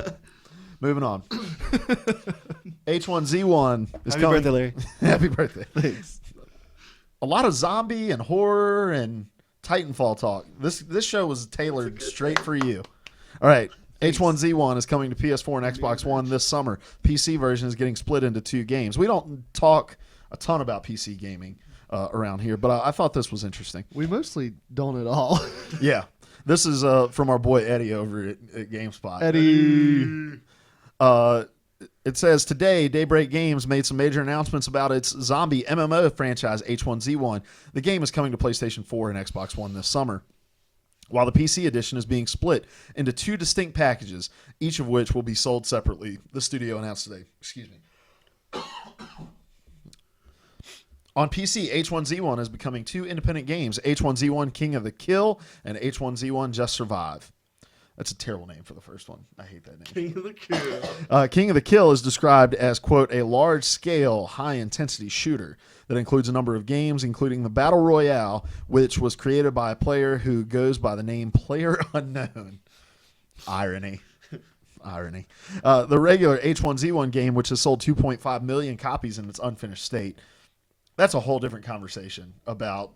moving on. H1Z1 is Happy coming. birthday, Larry. Happy birthday. Thanks. A lot of zombie and horror and Titanfall talk. This show was tailored straight for you. All right. H1Z1 is coming to PS4 and Xbox One this summer. PC version is getting split into 2 games. We don't talk a ton about PC gaming around here, but I thought this was interesting. We mostly don't at all. Yeah. This is from our boy Eddie over at GameSpot. Eddie. It says, today, Daybreak Games made some major announcements about its zombie MMO franchise, H1Z1. The game is coming to PlayStation 4 and Xbox One this summer, while the PC edition is being split into 2 distinct packages, each of which will be sold separately, the studio announced today. Excuse me. On PC, H1Z1 is becoming 2 independent games, H1Z1 King of the Kill and H1Z1 Just Survive. That's a terrible name for the first one. I hate that name. King of the Kill. King of the Kill is described as, quote, a large-scale, high-intensity shooter that includes a number of games, including the Battle Royale, which was created by a player who goes by the name Player Unknown. Irony. Irony. The regular H1Z1 game, which has sold 2.5 million copies in its unfinished state. That's a whole different conversation about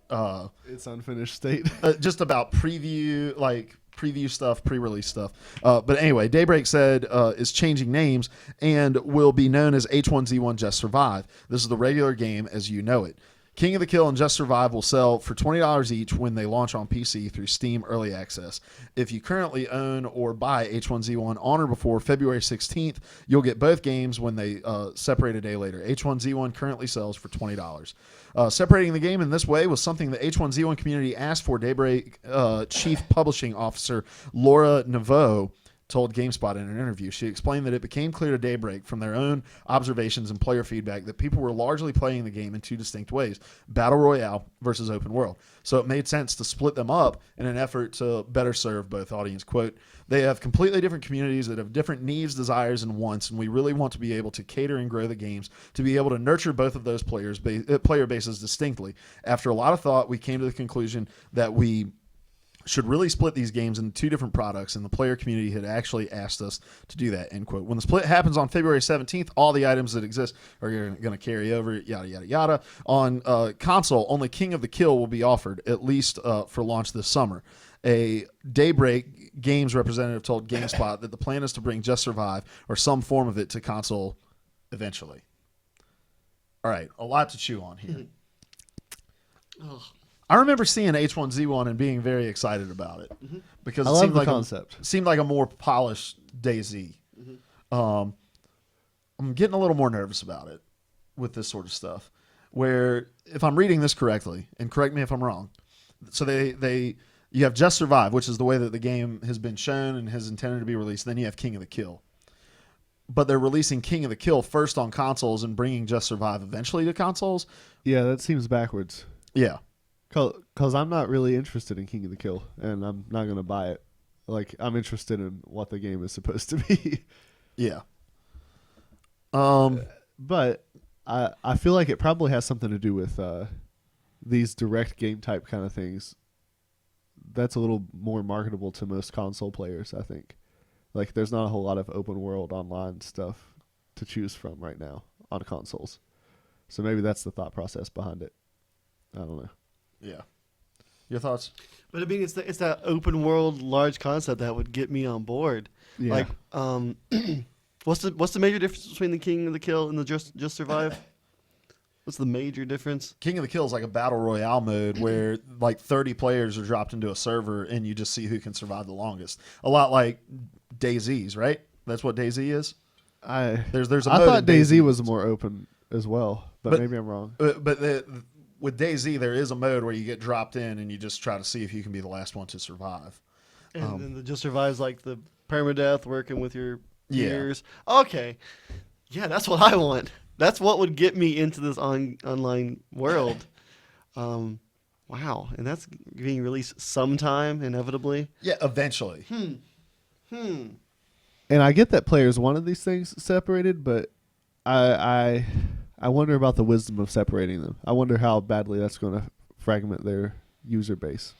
It's unfinished state. just about preview stuff, pre-release stuff. But anyway, Daybreak said is changing names and will be known as H1Z1 Just Survive. This is the regular game as you know it. King of the Kill and Just Survive will sell for $20 each when they launch on PC through Steam Early Access. If you currently own or buy H1Z1 on or before February 16th, you'll get both games when they separate a day later. H1Z1 currently sells for $20. Separating the game in this way was something the H1Z1 community asked for. Daybreak Chief Publishing Officer Laura Naveau told GameSpot in an interview. She explained that it became clear to Daybreak from their own observations and player feedback that people were largely playing the game in 2 distinct ways, Battle Royale versus open world. So it made sense to split them up in an effort to better serve both audience. Quote, they have completely different communities that have different needs, desires, and wants, and we really want to be able to cater and grow the games to be able to nurture both of those player bases distinctly. After a lot of thought, we came to the conclusion that we should really split these games into 2 different products, and the player community had actually asked us to do that, end quote. When the split happens on February 17th, all the items that exist are going to carry over, yada, yada, yada. On console, only King of the Kill will be offered, at least for launch this summer. A Daybreak Games representative told GameSpot that the plan is to bring Just Survive, or some form of it, to console eventually. All right, a lot to chew on here. Oh, I remember seeing H1Z1 and being very excited about it because I it love seemed the like concept. seemed like a more polished DayZ. I'm getting a little more nervous about it with this sort of stuff. Where, if I'm reading this correctly, and correct me if I'm wrong, so you have Just Survive, which is the way that the game has been shown and has intended to be released. Then you have King of the Kill. But they're releasing King of the Kill first on consoles and bringing Just Survive eventually to consoles. Yeah, that seems backwards. Yeah. Because I'm not really interested in King of the Kill, and I'm not going to buy it. Like, I'm interested in what the game is supposed to be. Yeah. But I feel like it probably has something to do with these direct game type kind of things. That's a little more marketable to most console players, I think. Like, there's not a whole lot of open world online stuff to choose from right now on consoles. So maybe that's the thought process behind it. I don't know. Yeah. Your thoughts? but I mean, it's that open world large concept that would get me on board. Yeah. Like, what's the major difference between the King of the Kill and the Just Survive? What's the major difference? King of the Kill is like a battle royale mode where like 30 players are dropped into a server and you just see who can survive the longest. A lot like DayZ's, right? That's what DayZ is. There's a I mode thought in DayZ was more open as well, but maybe I'm wrong. With DayZ, there is a mode where you get dropped in and you just try to see if you can be the last one to survive. And it just survives like the permadeath, working with your Yeah. peers. Okay, yeah, that's what I want. That's what would get me into this online world. Wow, and that's being released sometime, inevitably. Yeah, eventually. And I get that players wanted these things separated, but I wonder about the wisdom of separating them. I wonder how badly that's going to fragment their user base.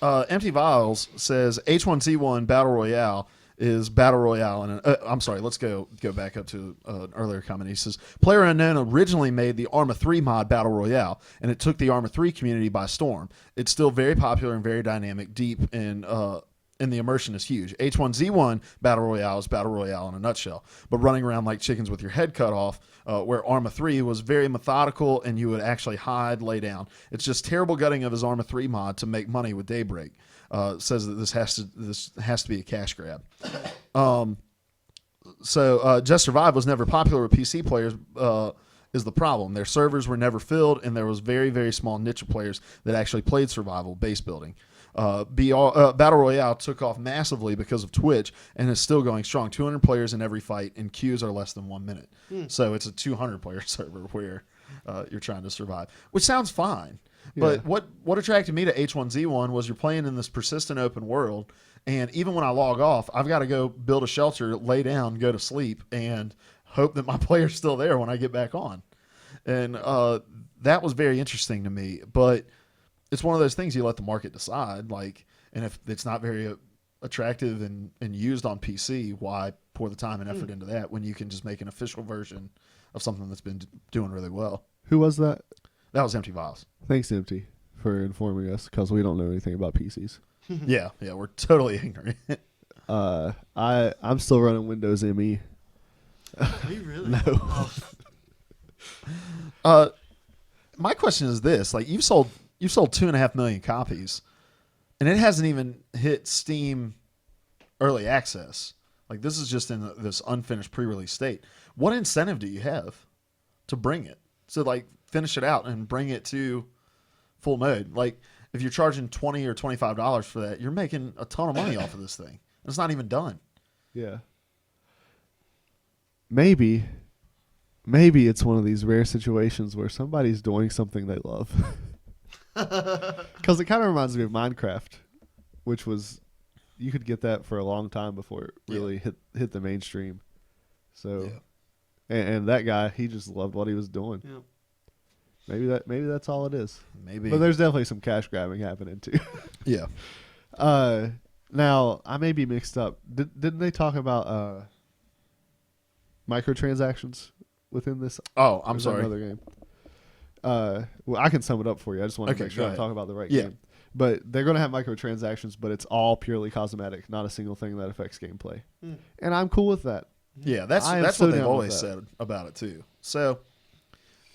Empty Vials says H1Z1 Battle Royale is Battle Royale. And I'm sorry, let's go back up to an earlier comment. He says, Player Unknown originally made the Arma 3 mod Battle Royale, and it took the Arma 3 community by storm. It's still very popular and very dynamic, deep, and the immersion is huge. H1Z1 Battle Royale is Battle Royale in a nutshell, but running around like chickens with your head cut off, where Arma 3 was very methodical and you would actually hide, lay down. It's just terrible gutting of his Arma 3 mod to make money with Daybreak. Says that this has to be a cash grab. So Just Survive was never popular with PC players. Is the problem. Their servers were never filled, and there was very, very small niche of players that actually played survival base building. Battle Royale took off massively because of Twitch and is still going strong. 200 players in every fight, and queues are less than 1 minute. So it's a 200-player server where you're trying to survive, which sounds fine. But what attracted me to H1Z1 was you're playing in this persistent open world, and even when I log off, I've got to go build a shelter, lay down, go to sleep, and hope that my player's still there when I get back on. And that was very interesting to me. But it's one of those things you let the market decide. Like, and if it's not very attractive and used on PC, why pour the time and effort into that when you can just make an official version of something that's been doing really well? Who was that? That was Empty Vials. Thanks, Empty, for informing us, because we don't know anything about PCs. yeah, we're totally ignorant. I'm still running Windows ME. Are you really? No. My question is this: like, you've sold 2.5 million copies, and it hasn't even hit Steam early access. Like, this is just in this unfinished pre-release state. What incentive do you have to bring it? So, like, finish it out and bring it to full mode. Like, if you're charging $20 or $25 for that, you're making a ton of money off of this thing. It's not even done. Yeah. Maybe it's one of these rare situations where somebody's doing something they love. Because it kind of reminds me of Minecraft, which was, you could get that for a long time before it really hit the mainstream. So, and that guy, he just loved what he was doing. Yeah. Maybe that's all it is. Maybe, but there's definitely some cash grabbing happening too. Yeah. Now I may be mixed up. Didn't they talk about microtransactions within this? Oh, I'm sorry. Another game. Well, I can sum it up for you. I just want to make sure I'm talking about the right game. But they're going to have microtransactions, but it's all purely cosmetic, not a single thing that affects gameplay. And I'm cool with that. Yeah, that's what they've always said about it too. So,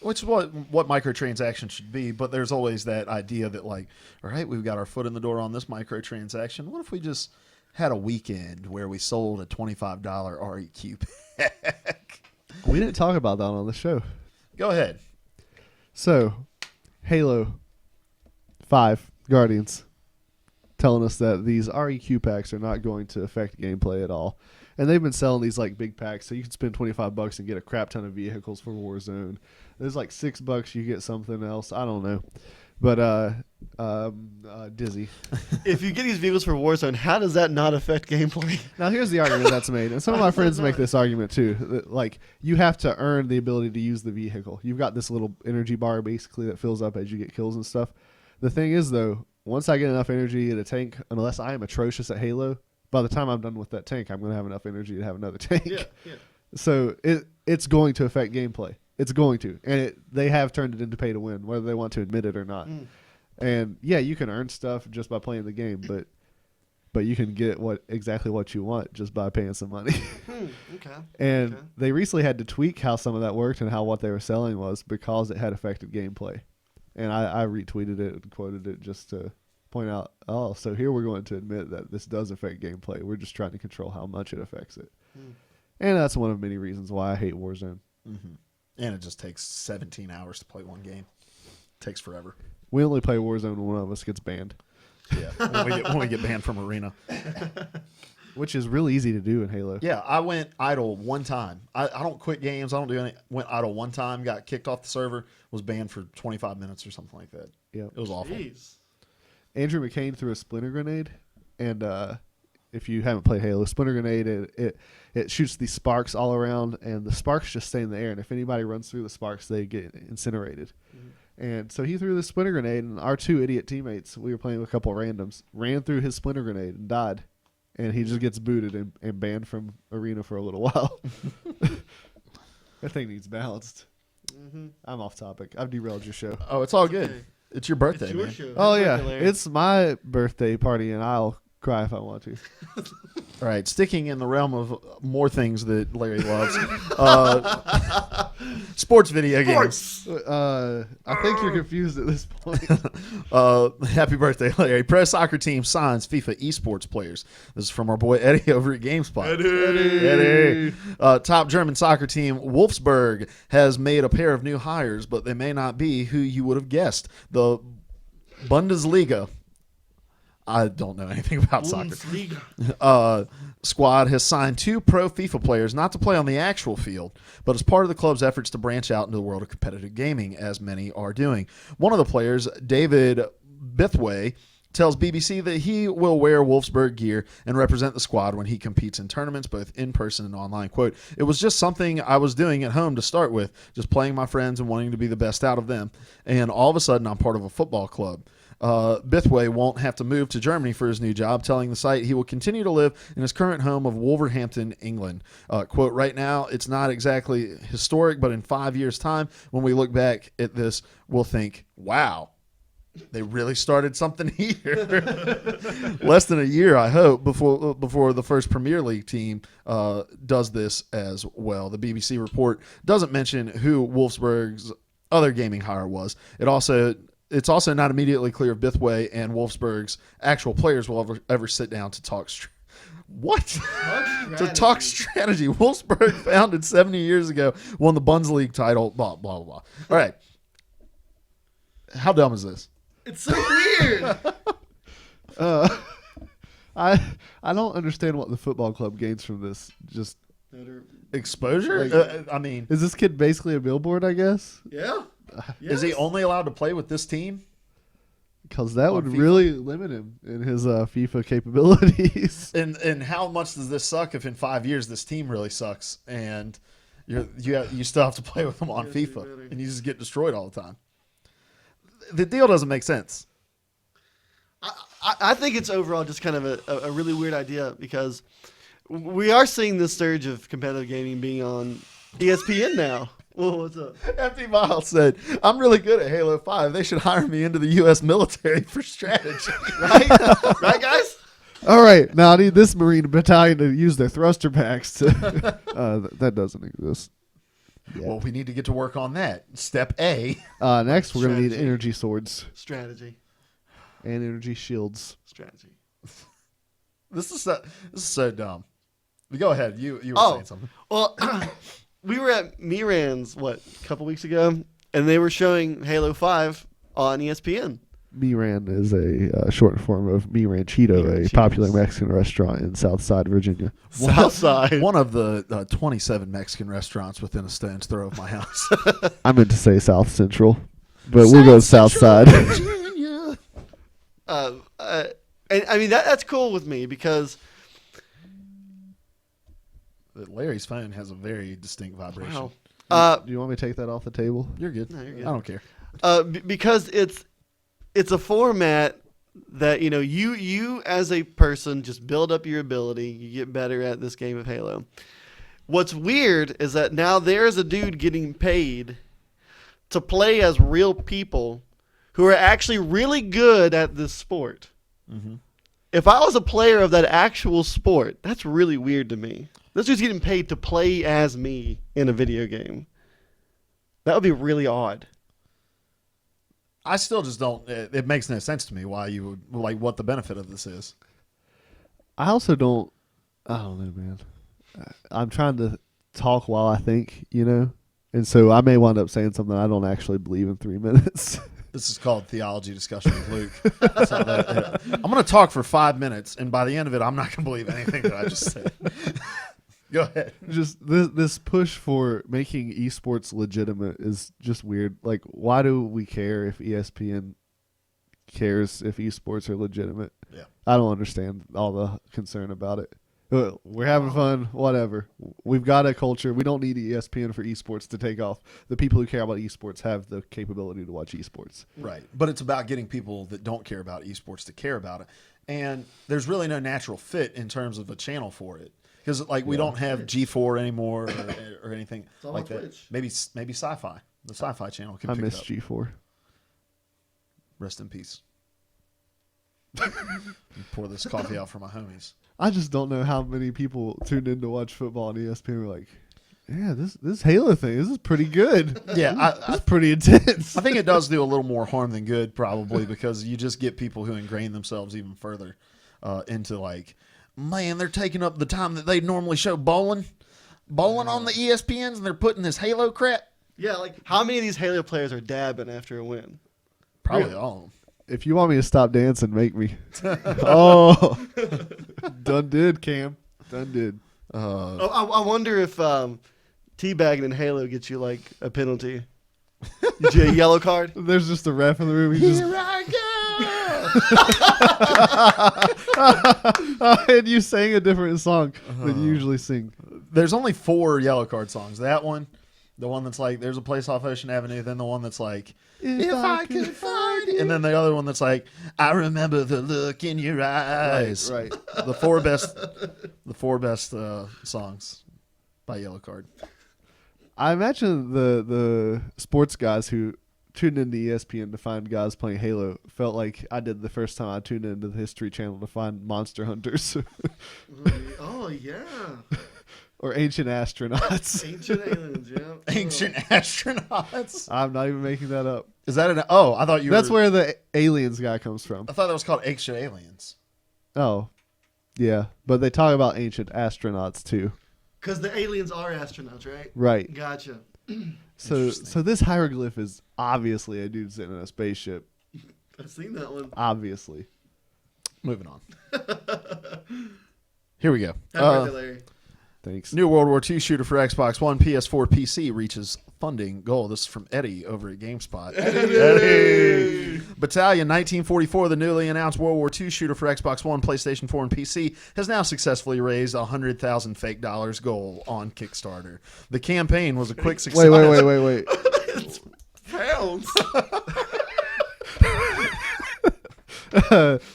which is what microtransactions should be, but there's always that idea that, like, all right, we've got our foot in the door on this microtransaction. What if we just had a weekend where we sold a $25 REQ pack? We didn't talk about that on the show. Go ahead. So, Halo 5 Guardians telling us that these REQ packs are not going to affect gameplay at all. And they've been selling these like big packs, so you can spend $25 and get a crap ton of vehicles for Warzone. There's like $6 you get something else. I don't know. But Dizzy. If you get these vehicles for Warzone, how does that not affect gameplay? Now here's the argument that's made, and some of my friends make this argument too. That, like, you have to earn the ability to use the vehicle. You've got this little energy bar basically that fills up as you get kills and stuff. The thing is though, once I get enough energy in a tank, unless I am atrocious at Halo, by the time I'm done with that tank, I'm going to have enough energy to have another tank. Yeah. So it's going to affect gameplay. It's going to. And they have turned it into pay to win, whether they want to admit it or not. And yeah, you can earn stuff just by playing the game, but you can get exactly what you want just by paying some money. Okay. And they recently had to tweak how some of that worked and how what they were selling was, because it had affected gameplay. And I retweeted it and quoted it just to point out, oh, so here we're going to admit that this does affect gameplay. We're just trying to control how much it affects it. And that's one of many reasons why I hate Warzone. And it just takes 17 hours to play one game. It takes forever. We only play Warzone when one of us gets banned. Yeah, when we get banned from arena. which is really easy to do in Halo. Yeah, I went idle one time. I don't quit games. I don't do any. Went idle one time. Got kicked off the server. Was banned for 25 minutes or something like that. Yeah, It was awful. Jeez. Andrew McCain threw a splinter grenade, and if you haven't played Halo, splinter grenade it shoots these sparks all around, and the sparks just stay in the air. And if anybody runs through the sparks, they get incinerated. Mm-hmm. And so he threw this splinter grenade, and our two idiot teammates, we were playing with a couple of randoms, ran through his splinter grenade and died. And he just gets booted and banned from arena for a little while. That thing needs balanced. Mm-hmm. I'm off topic. I've derailed your show. Oh, it's all good. Okay. It's your birthday, It's your man. show. Oh Happy yeah, birthday, Larry. it's my birthday party, and I'll cry if I want to. All right, sticking in the realm of more things that Larry loves, sports video games. I think you're confused at this point. Happy birthday, Larry. Pro soccer team signs FIFA eSports players. This is from our boy Eddie over at GameSpot. Eddie. Top German soccer team Wolfsburg has made a pair of new hires, but they may not be who you would have guessed. The Bundesliga. I don't know anything about soccer. Squad has signed 2 pro FIFA players not to play on the actual field, but as part of the club's efforts to branch out into the world of competitive gaming, as many are doing. One of the players, David Bithway, tells BBC that he will wear Wolfsburg gear and represent the squad when he competes in tournaments, both in person and online. Quote, "It was just something I was doing at home to start with, just playing my friends and wanting to be the best out of them. And all of a sudden, I'm part of a football club." Bithway won't have to move to Germany for his new job, telling the site he will continue to live in his current home of Wolverhampton, England. Quote, "Right now, it's not exactly historic, but in 5 years' time, when we look back at this, we'll think, wow, they really started something here." Less than a year, I hope, before the first Premier League team does this as well. The BBC report doesn't mention who Wolfsburg's other gaming hire was. It's also not immediately clear if Bithway and Wolfsburg's actual players will ever sit down to talk to talk strategy. Wolfsburg, founded 70 years ago, won the Bundesliga title, blah, blah, blah. All right. How dumb is this? It's so weird. I don't understand what the football club gains from this. Just Exposure? I mean, is this kid basically a billboard? I guess Yeah. is he only allowed to play with this team? because that would FIFA? really limit him in his FIFA capabilities. And how much does this suck if in 5 years this team really sucks and you still have to play with them on Yes, FIFA you better. and you just get destroyed all the time? The deal doesn't make sense. I think it's overall just kind of a really weird idea because we are seeing this surge of competitive gaming being on ESPN now. Well, what's up? Empty Miles said, "I'm really good at Halo 5. They should hire me into the U.S. military for strategy." Right? Right, guys? All right, now I need this Marine battalion to use their thruster packs. That doesn't exist. Yeah. Well, we need to get to work on that. Step A. Next, we're going to need Strategy. energy swords Strategy. and energy shields. Strategy. This is so dumb. Go ahead. You were saying something. Well, we were at Miran's, a couple weeks ago, and they were showing Halo 5 on ESPN. Miran is a short form of Mi Ranchito, Mi a Ranchitos. popular Mexican restaurant in Southside, Virginia. Southside. One of the 27 Mexican restaurants within a stone's throw of my house. I meant to say South Central, but we'll go Southside. Virginia. And I mean, that's cool with me because Larry's phone has a very distinct vibration. wow. Do you want me to take that off the table? You're good. No, you're good. I don't care. Because it's a format that you as a person just build up your ability, you get better at this game of Halo. What's weird is that now there's a dude getting paid to play as real people who are actually really good at this sport. Mm-hmm. If I was a player of that actual sport, that's really weird to me. This dude's getting paid to play as me in a video game. That would be really odd. I still just don't. It makes no sense to me why you would what the benefit of this is. I also don't. I don't know, man. I'm trying to talk while I think, and so I may wind up saying something I don't actually believe in 3 minutes. This is called Theology Discussion with Luke. That's how I'm going to talk for 5 minutes, and by the end of it, I'm not going to believe anything that I just said. Go ahead. Just this push for making esports legitimate is just weird. Like, why do we care if ESPN cares if esports are legitimate? Yeah. I don't understand all the concern about it. We're having fun, whatever. We've got a culture. We don't need ESPN for esports to take off. The people who care about esports have the capability to watch esports. Right. But it's about getting people that don't care about esports to care about it. And there's really no natural fit in terms of a channel for it. Because we don't have G4 anymore or anything all like on that. Twitch. Maybe Sci-Fi. The Sci-Fi channel can I pick miss it up. G4. Rest in peace. Pour this coffee out for my homies. I just don't know how many people tuned in to watch football on ESPN were like, yeah, this Halo thing, this is pretty good. Yeah, This is pretty intense. I think it does do a little more harm than good, probably, because you just get people who ingrain themselves even further into man, they're taking up the time that they normally show bowling on the ESPNs, and they're putting this Halo crap. Yeah, how many of these Halo players are dabbing after a win? Probably all of them. If you want me to stop dancing, make me. Oh, done did, Cam. Done did. I wonder if teabagging in Halo gets you a penalty. Get you a yellow card? There's just a ref in the room. He just Here I go. and you sang a different song than you usually sing. There's only 4 yellow card songs. That one, the one that's there's a place off Ocean Avenue, then the one that's if I could find it, and then the other one that's I remember the look in your eyes. Right. The four best songs by Yellow Card. I imagine the sports guys who tuned into ESPN to find guys playing Halo felt like I did the first time I tuned into the History Channel to find Monster Hunters. Oh, yeah. Or Ancient Astronauts. Ancient aliens, yeah. Ancient Astronauts. I'm not even making that up. Is that an? Oh, I thought you. That's were, where the aliens guy comes from. I thought that was called Ancient Aliens. Oh, yeah. But they talk about ancient astronauts too. Because the aliens are astronauts, right? Right. Gotcha. So this hieroglyph is obviously a dude sitting in a spaceship. I've seen that one. Obviously. Moving on. Here we go. Happy birthday, Larry. Thanks. New World War II shooter for Xbox One, PS4, PC reaches funding goal. This is from Eddie over at GameSpot. Eddie! Battalion 1944, the newly announced World War II shooter for Xbox One, PlayStation 4, and PC, has now successfully raised $100,000 fake dollars goal on Kickstarter. The campaign was a quick success. Wait. Pounds.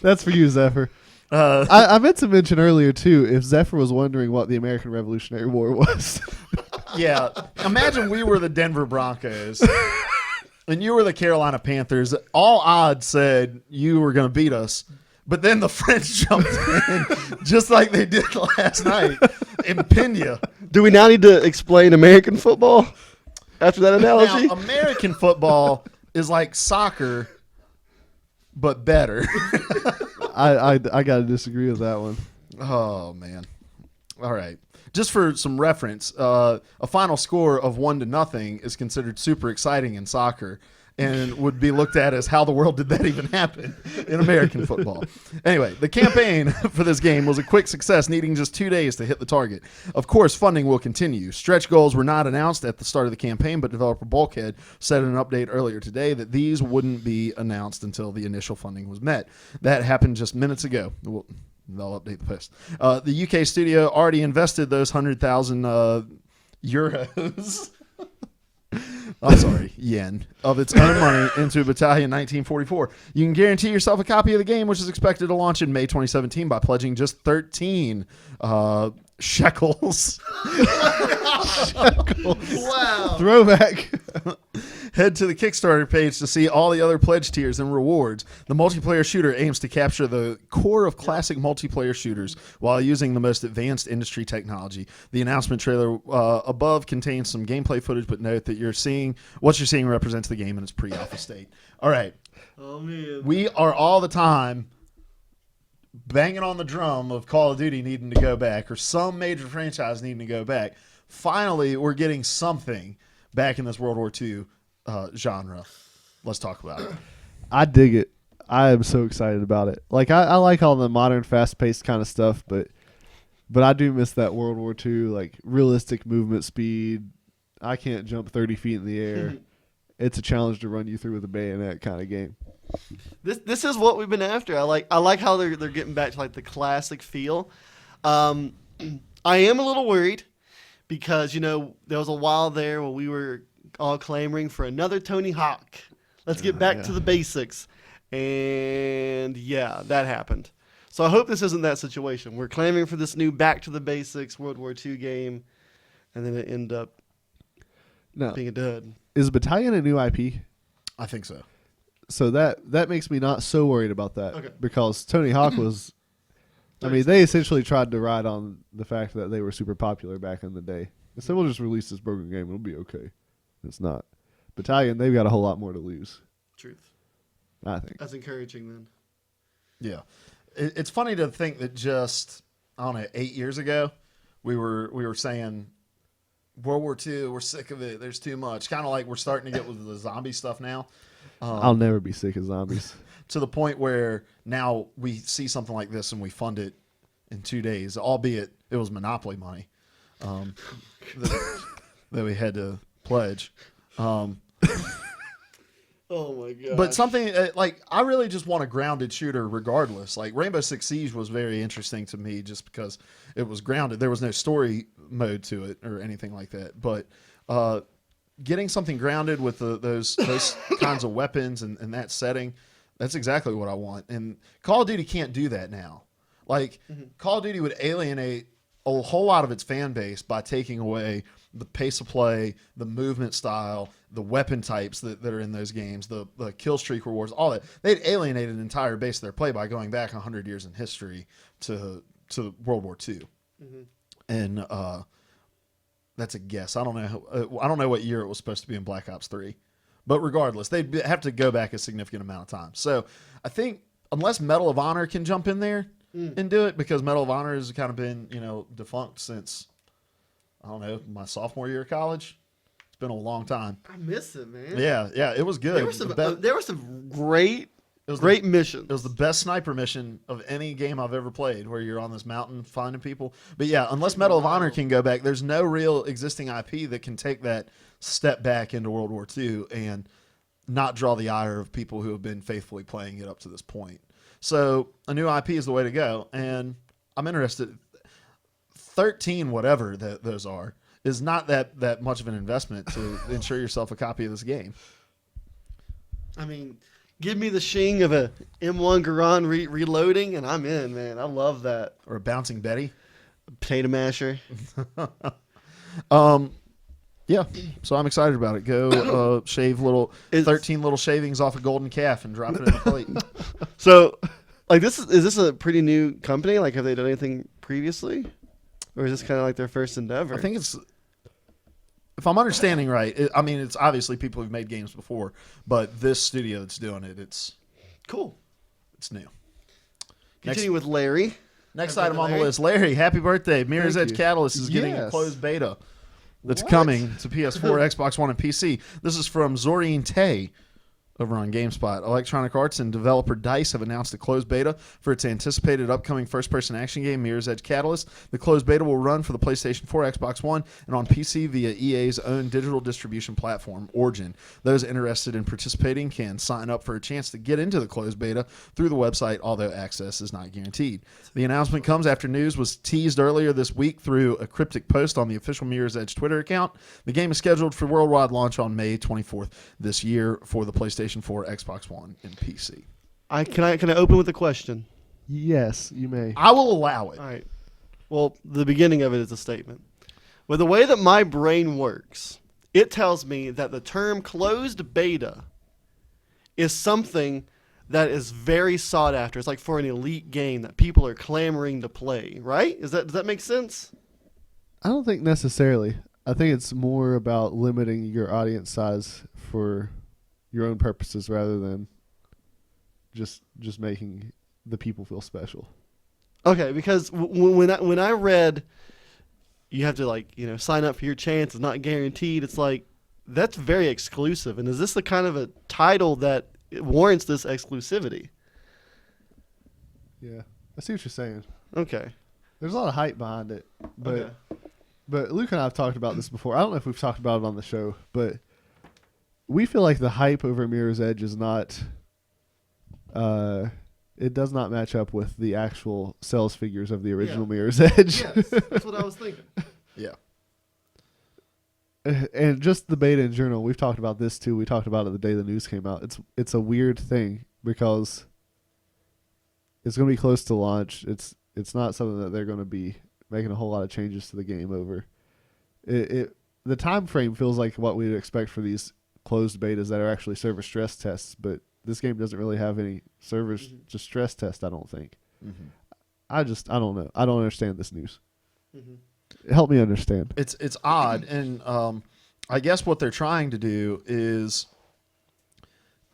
That's for you, Zephyr. I meant to mention earlier, too, if Zephyr was wondering what the American Revolutionary War was. Yeah. Imagine we were the Denver Broncos and you were the Carolina Panthers. All odds said you were going to beat us. But then the French jumped in just like they did last night and pinned you. Do we now need to explain American football after that analogy? Now, American football is like soccer, but better. I got to disagree with that one. Oh, man. All right. Just for some reference, a final score of 1-0 is considered super exciting in soccer and would be looked at as how the world did that even happen in American football. Anyway, the campaign for this game was a quick success, needing just 2 days to hit the target. Of course, funding will continue. Stretch goals were not announced at the start of the campaign, but developer Bulkhead said in an update earlier today that these wouldn't be announced until the initial funding was met. That happened just minutes ago. They'll update the post. The UK studio already invested those 100,000 euros. I'm sorry, yen of its own money into Battalion 1944. You can guarantee yourself a copy of the game, which is expected to launch in May 2017 by pledging just 13 shekels. Wow. Throwback. Head to the Kickstarter page to see all the other pledge tiers and rewards. The multiplayer shooter aims to capture the core of classic multiplayer shooters while using the most advanced industry technology. The announcement trailer above contains some gameplay footage, but note that what you're seeing represents the game in its pre-alpha state. All right. Oh, man. We are all the time banging on the drum of Call of Duty needing to go back or some major franchise needing to go back. Finally, we're getting something back in this World War II genre. let's talk about it. I dig it. I am so excited about it. Like I like all the modern, fast-paced kind of stuff, but I do miss that World War II, like realistic movement speed. I can't jump 30 feet in the air. It's a challenge to run you through with a bayonet kind of game. This is what we've been after. I like how they're getting back to like the classic feel. I am a little worried because there was a while there where we were all clamoring for another Tony Hawk. Let's get back to the basics, and yeah, that happened. So I hope this isn't that situation. We're clamoring for this new back to the basics World War II game, and then it end up being a dud. Is Battalion a new IP? I think so. So that makes me not so worried about that. Okay. Because Tony Hawk was, I mean, they essentially tried to ride on the fact that they were super popular back in the day. They said, we'll just release this broken game. It'll be okay. It's not. Battalion, they've got a whole lot more to lose. Truth. I think. That's encouraging then. Yeah. It's funny to think that just, I don't know, 8 years ago, we were saying World War II, we're sick of it. There's too much. Kind of like we're starting to get with the zombie stuff now. I'll never be sick of zombies. To the point where now we see something like this and we fund it in 2 days, albeit it was Monopoly money that we had to pledge. Oh my god! But something like I really just want a grounded shooter, regardless. Like Rainbow Six Siege was very interesting to me just because it was grounded. There was no story mode to it or anything like that. But getting something grounded with those kinds of weapons and that setting, that's exactly what I want. And Call of Duty can't do that now. Like Call of Duty would alienate a whole lot of its fan base by taking away the pace of play, the movement style, the weapon types that are in those games, the kill streak rewards, all that. They'd alienate an entire base of their play by going back 100 years in history to World War II. And that's a guess. I don't know what year it was supposed to be in Black Ops 3. But regardless, they'd have to go back a significant amount of time. So I think unless Medal of Honor can jump in there and do it, because Medal of Honor has kind of been, defunct since, I don't know, my sophomore year of college. It's been a long time. I miss it, man. Yeah, it was good. There were some great missions. It was the best sniper mission of any game I've ever played, where you're on this mountain finding people. But yeah, unless Medal of Honor can go back, there's no real existing IP that can take that step back into World War II and not draw the ire of people who have been faithfully playing it up to this point. So a new IP is the way to go, and I'm interested. 13 whatever those are is not that much of an investment to ensure yourself a copy of this game. I mean, give me the shing of a M1 Garand reloading, and I'm in, man. I love that. Or a bouncing Betty. Potato masher. Yeah, so I'm excited about it. Go shave 13 little shavings off a golden calf and drop it in the plate. So, like, is this a pretty new company? Like, have they done anything previously? Or is this kind of like their first endeavor? I think it's, if I'm understanding right, it's obviously people who've made games before, but this studio that's doing it, it's cool. It's new. Continue with Larry. Next item on the list. Larry, happy birthday. Mirror's Edge Catalyst is getting a closed beta that's coming to PS4, Xbox One, and PC. This is from Zorine Tay over on GameSpot. Electronic Arts and developer DICE have announced a closed beta for its anticipated upcoming first-person action game, Mirror's Edge Catalyst. The closed beta will run for the PlayStation 4, Xbox One, and on PC via EA's own digital distribution platform, Origin. Those interested in participating can sign up for a chance to get into the closed beta through the website, although access is not guaranteed. The announcement comes after news was teased earlier this week through a cryptic post on the official Mirror's Edge Twitter account. The game is scheduled for worldwide launch on May 24th this year for the PlayStation 4, Xbox One, and PC. Can I open with a question? Yes, you may. I will allow it. All right. Well, the beginning of it is a statement. With the way that my brain works, it tells me that the term closed beta is something that is very sought after. It's like for an elite game that people are clamoring to play, right? Does that make sense? I don't think necessarily. I think it's more about limiting your audience size for your own purposes rather than just making the people feel special. Okay, because when I read you have to sign up for your chance, it's not guaranteed, it's like, that's very exclusive. And is this the kind of a title that warrants this exclusivity? Yeah, I see what you're saying. Okay. There's a lot of hype behind it, but Okay. but Luke and I have talked about this before. I don't know if we've talked about it on the show, but we feel like the hype over Mirror's Edge is not. It does not match up with the actual sales figures of the original Yeah. Mirror's Edge. Yes, that's what I was thinking. Yeah. And just the beta in general, we've talked about this too. We talked about it the day the news came out. It's a weird thing because it's going to be close to launch. It's not something that they're going to be making a whole lot of changes to the game over. The time frame feels like what we'd expect for these closed betas that are actually server stress tests, but this game doesn't really have any servers to stress test, I don't think. Mm-hmm. I don't know. I don't understand this news. Mm-hmm. Help me understand. It's odd, and I guess what they're trying to do is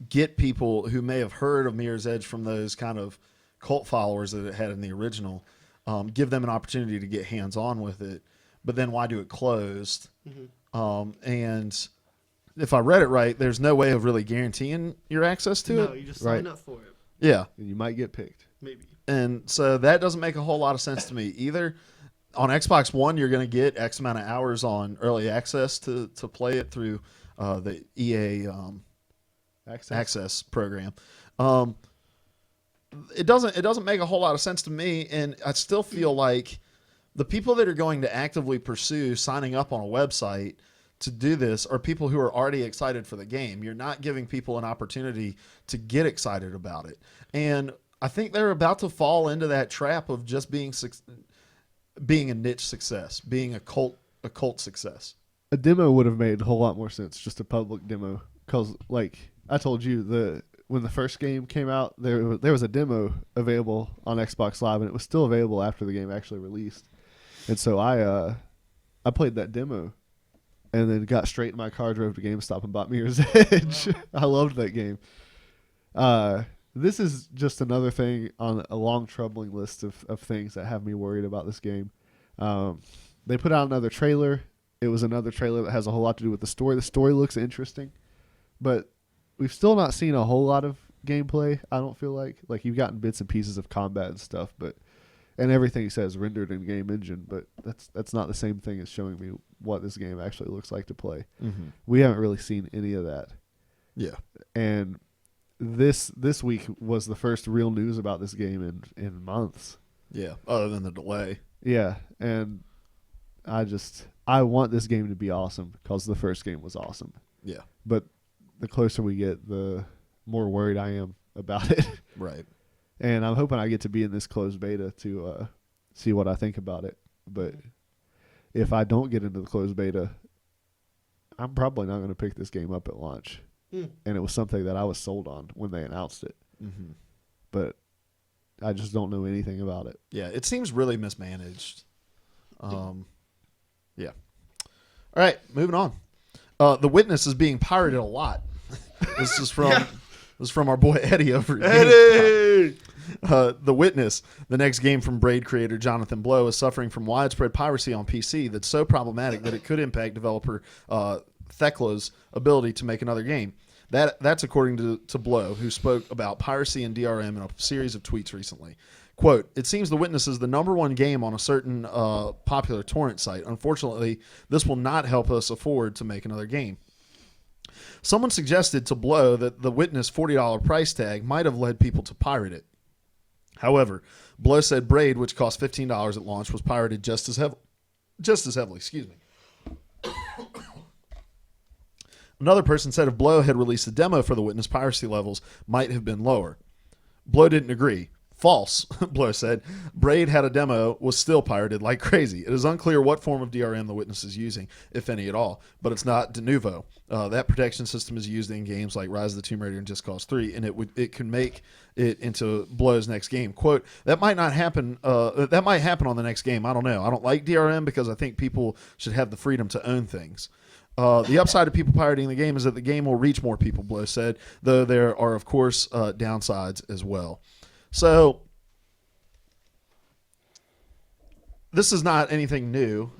get people who may have heard of Mirror's Edge from those kind of cult followers that it had in the original, give them an opportunity to get hands-on with it, but then why do it closed? Mm-hmm. And if I read it right, there's no way of really guaranteeing your access to No, it. you just Right. sign up for it. Yeah. And you might get picked. Maybe. And so that doesn't make a whole lot of sense to me either. On Xbox One, you're going to get X amount of hours on early access to play it through the EA access program. It doesn't make a whole lot of sense to me, and I still feel like the people that are going to actively pursue signing up on a website to do this are people who are already excited for the game. You're not giving people an opportunity to get excited about it. And I think they're about to fall into that trap of just being a niche success, being a cult success. A demo would have made a whole lot more sense, just a public demo. Because, like I told you, when the first game came out, there was a demo available on Xbox Live, and it was still available after the game actually released. And so I played that demo, and then got straight in my car, drove to GameStop, and bought Mirror's Edge. Wow. I loved that game. This is just another thing on a long, troubling list of things that have me worried about this game. They put out another trailer. It was another trailer that has a whole lot to do with the story. The story looks interesting, but we've still not seen a whole lot of gameplay, I don't feel like. Like, you've gotten bits and pieces of combat and stuff, and everything says rendered in game engine, but that's not the same thing as showing me what this game actually looks like to play. Mm-hmm. We haven't really seen any of that. Yeah. And this week was the first real news about this game in months. Yeah, other than the delay. Yeah, and I want this game to be awesome because the first game was awesome. Yeah. But the closer we get, the more worried I am about it. Right. And I'm hoping I get to be in this closed beta to see what I think about it. But if I don't get into the closed beta, I'm probably not going to pick this game up at launch. And it was something that I was sold on when they announced it. Mm-hmm. But I just don't know anything about it. Yeah, it seems really mismanaged. Yeah. All right, moving on. The Witness is being pirated a lot. This is from our boy Eddie over at Eddie! The Witness, the next game from Braid creator Jonathan Blow, is suffering from widespread piracy on PC that's so problematic that it could impact developer Thekla's ability to make another game. That's according to Blow, who spoke about piracy and DRM in a series of tweets recently. Quote, "It seems The Witness is the #1 game on a certain popular torrent site. Unfortunately, this will not help us afford to make another game." Someone suggested to Blow that The Witness $40 price tag might have led people to pirate it. However, Blow said Braid, which cost $15 at launch, was pirated just as heavily. Excuse me. Another person said if Blow had released a demo for The Witness, piracy levels might have been lower. Blow didn't agree. False, Blow said. Braid had a demo, was still pirated like crazy. It is unclear what form of DRM The Witness is using, if any at all, but it's not de novo. That protection system is used in games like Rise of the Tomb Raider and Just Cause 3, and it can make it into Blow's next game. Quote, that might happen on the next game. I don't know. I don't like DRM because I think people should have the freedom to own things. The upside of people pirating the game is that the game will reach more people, Blow said, though there are, of course, downsides as well. So, this is not anything new.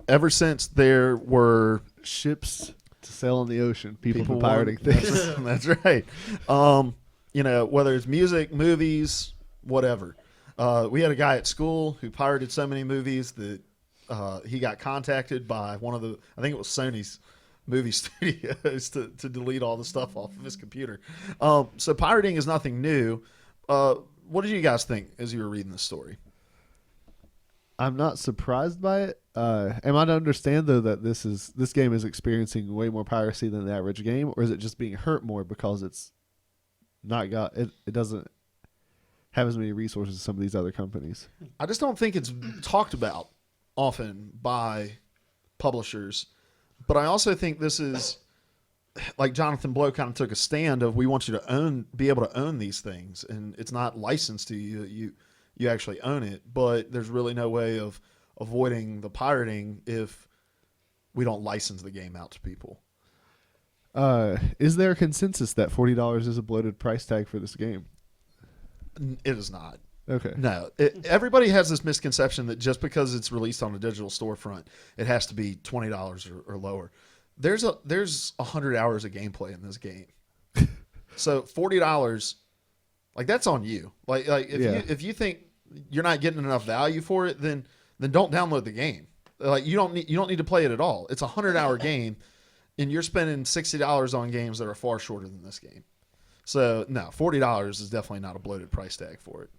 Ever since there were Ships to sail on the ocean. People People been pirating want- things. That's right. You know, whether it's music, movies, whatever. We had a guy at school who pirated so many movies that he got contacted by one of the, I think it was Sony's movie studios to delete all the stuff off of his computer. So pirating is nothing new. What did you guys think as you were reading this story? I'm not surprised by it. Am I to understand though that this game is experiencing way more piracy than the average game, or is it just being hurt more because it's not got it doesn't have as many resources as some of these other companies? I just don't think it's talked about often by publishers, but I also think this is like Jonathan Blow kind of took a stand of, we want you to be able to own these things, and it's not licensed to you. You actually own it, but there's really no way of avoiding the pirating if we don't license the game out to people. Is there a consensus that $40 is a bloated price tag for this game? It is not. Okay. No. Everybody has this misconception that just because it's released on a digital storefront, it has to be $20 or lower. There's 100 hours of gameplay in this game. So $40, like, that's on you. Like if you think you're not getting enough value for it, then don't download the game. Like, you don't need to play it at all. It's a 100-hour game, and you're spending $60 on games that are far shorter than this game. So no, $40 is definitely not a bloated price tag for it.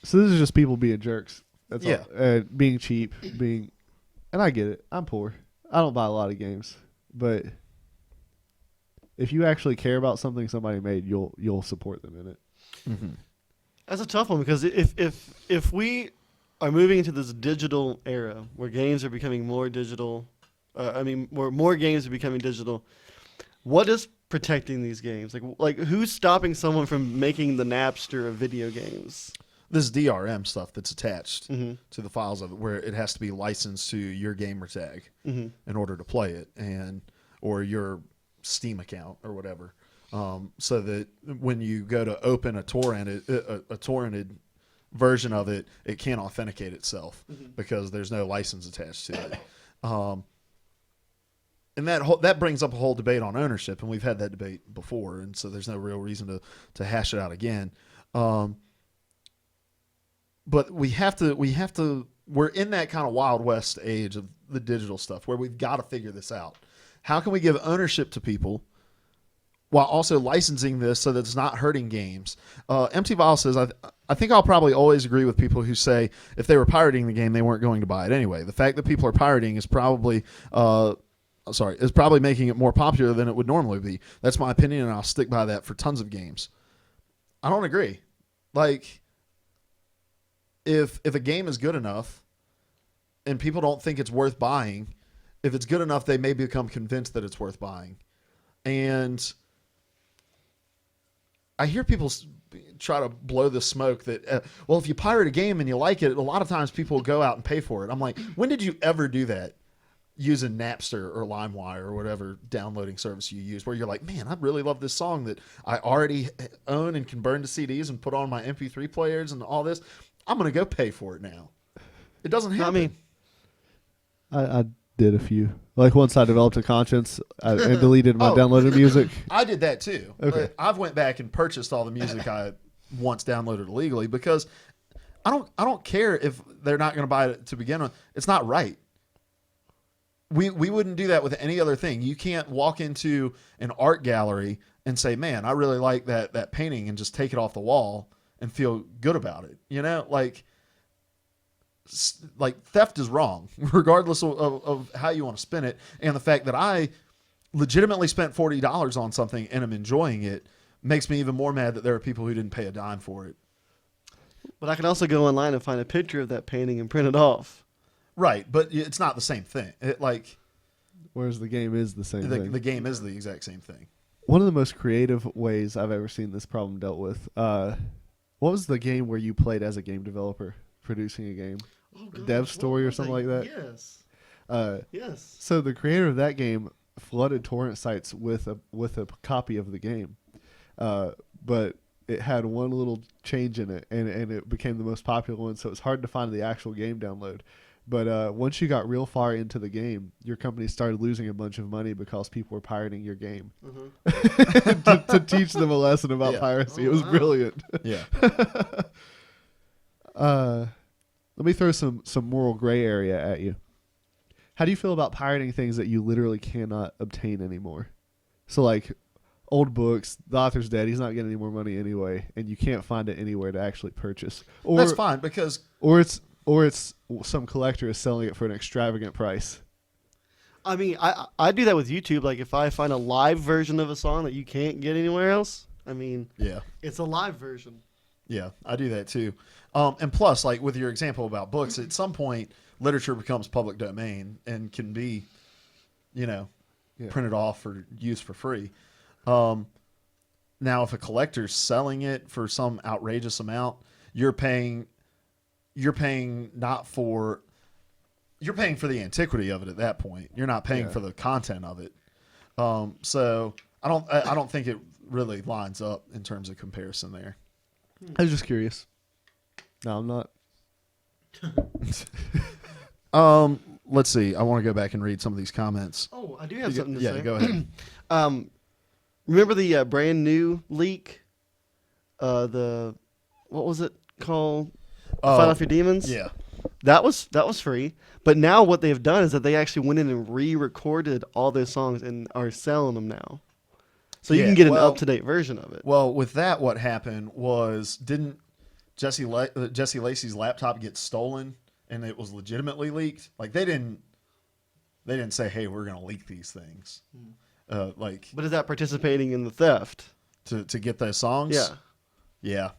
So this is just people being jerks. That's Yeah. all. Being cheap, and I get it. I'm poor. I don't buy a lot of games, but if you actually care about something somebody made, you'll support them in it. Mm-hmm. That's a tough one, because if we are moving into this digital era where games are becoming more digital, where more games are becoming digital, what is protecting these games? Like who's stopping someone from making the Napster of video games? This DRM stuff that's attached Mm-hmm. to the files of it, where it has to be licensed to your gamer tag Mm-hmm. in order to play it, or your Steam account or whatever, so that when you go to open a torrented version of it, it can't authenticate itself because there's no license attached to it. And that brings up a whole debate on ownership, and we've had that debate before, and so there's no real reason to hash it out again. But we're in that kind of Wild West age of the digital stuff where we've got to figure this out. How can we give ownership to people while also licensing this so that it's not hurting games? Empty Vial says, I think I'll probably always agree with people who say if they were pirating the game, they weren't going to buy it anyway. The fact that people are pirating is probably making it more popular than it would normally be. That's my opinion, and I'll stick by that for tons of games. I don't agree. Like, if a game is good enough and people don't think it's worth buying, if it's good enough, they may become convinced that it's worth buying. And I hear people try to blow the smoke that, well, if you pirate a game and you like it, a lot of times people will go out and pay for it. I'm like, when did you ever do that using Napster or LimeWire or whatever downloading service you use, where you're like, man, I really love this song that I already own and can burn to CDs and put on my MP3 players and all this. I'm going to go pay for it now. It doesn't happen. I mean, I did a few. Like, once I developed a conscience and deleted my downloaded music. I did that too. Okay. I've went back and purchased all the music I once downloaded illegally because I don't care if they're not going to buy it to begin with. It's not right. We wouldn't do that with any other thing. You can't walk into an art gallery and say, man, I really like that painting, and just take it off the wall and feel good about it. You know, like theft is wrong, regardless of how you want to spin it. And the fact that I legitimately spent $40 on something and I'm enjoying it makes me even more mad that there are people who didn't pay a dime for it. but I can also go online and find a picture of that painting and print it off. Right, but it's not the same thing. Whereas the game is the same thing. The game is the exact same thing. One of the most creative ways I've ever seen this problem dealt with. What was the game where you played as a game developer producing a game? Oh, gosh, Dev what Story or was something that? like that? Yes. Yes. So the creator of that game flooded torrent sites with a copy of the game, but it had one little change in it, and it became the most popular one. So it's hard to find the actual game download. But once you got real far into the game, your company started losing a bunch of money because people were pirating your game. to teach them a lesson about Yeah. piracy. Oh, It was wow. brilliant. Yeah. Let me throw some moral gray area at you. How do you feel about pirating things that you literally cannot obtain anymore? So like old books, the author's dead, he's not getting any more money anyway, and you can't find it anywhere to actually purchase. Or That's fine because or it's some collector is selling it for an extravagant price. I mean, I do that with YouTube. Like, if I find a live version of a song that you can't get anywhere else, I mean, yeah. it's a live version. Yeah, I do that too. And plus, like with your example about books, at some point, literature becomes public domain and can be, Yeah. printed off or used for free. Now, if a collector's selling it for some outrageous amount, you're paying for the antiquity of it at that point. You're not paying Yeah. for the content of it. So I don't think it really lines up in terms of comparison there. I was just curious. No, I'm not. Let's see. I want to go back and read some of these comments. Oh, I do have something to say. Yeah, go ahead. Remember the brand new leak? What was it called? Fight Off Your Demons? Yeah. That was free. But now what they've done is that they actually went in and re-recorded all those songs and are selling them now. So you Yeah, can get an well- up-to-date version of it. Well, with that, what happened was didn't Jesse Lacey's laptop get stolen and it was legitimately leaked? Like they didn't say, "Hey, we're going to leak these things." But is that participating in the theft? to get those songs. Yeah. Yeah.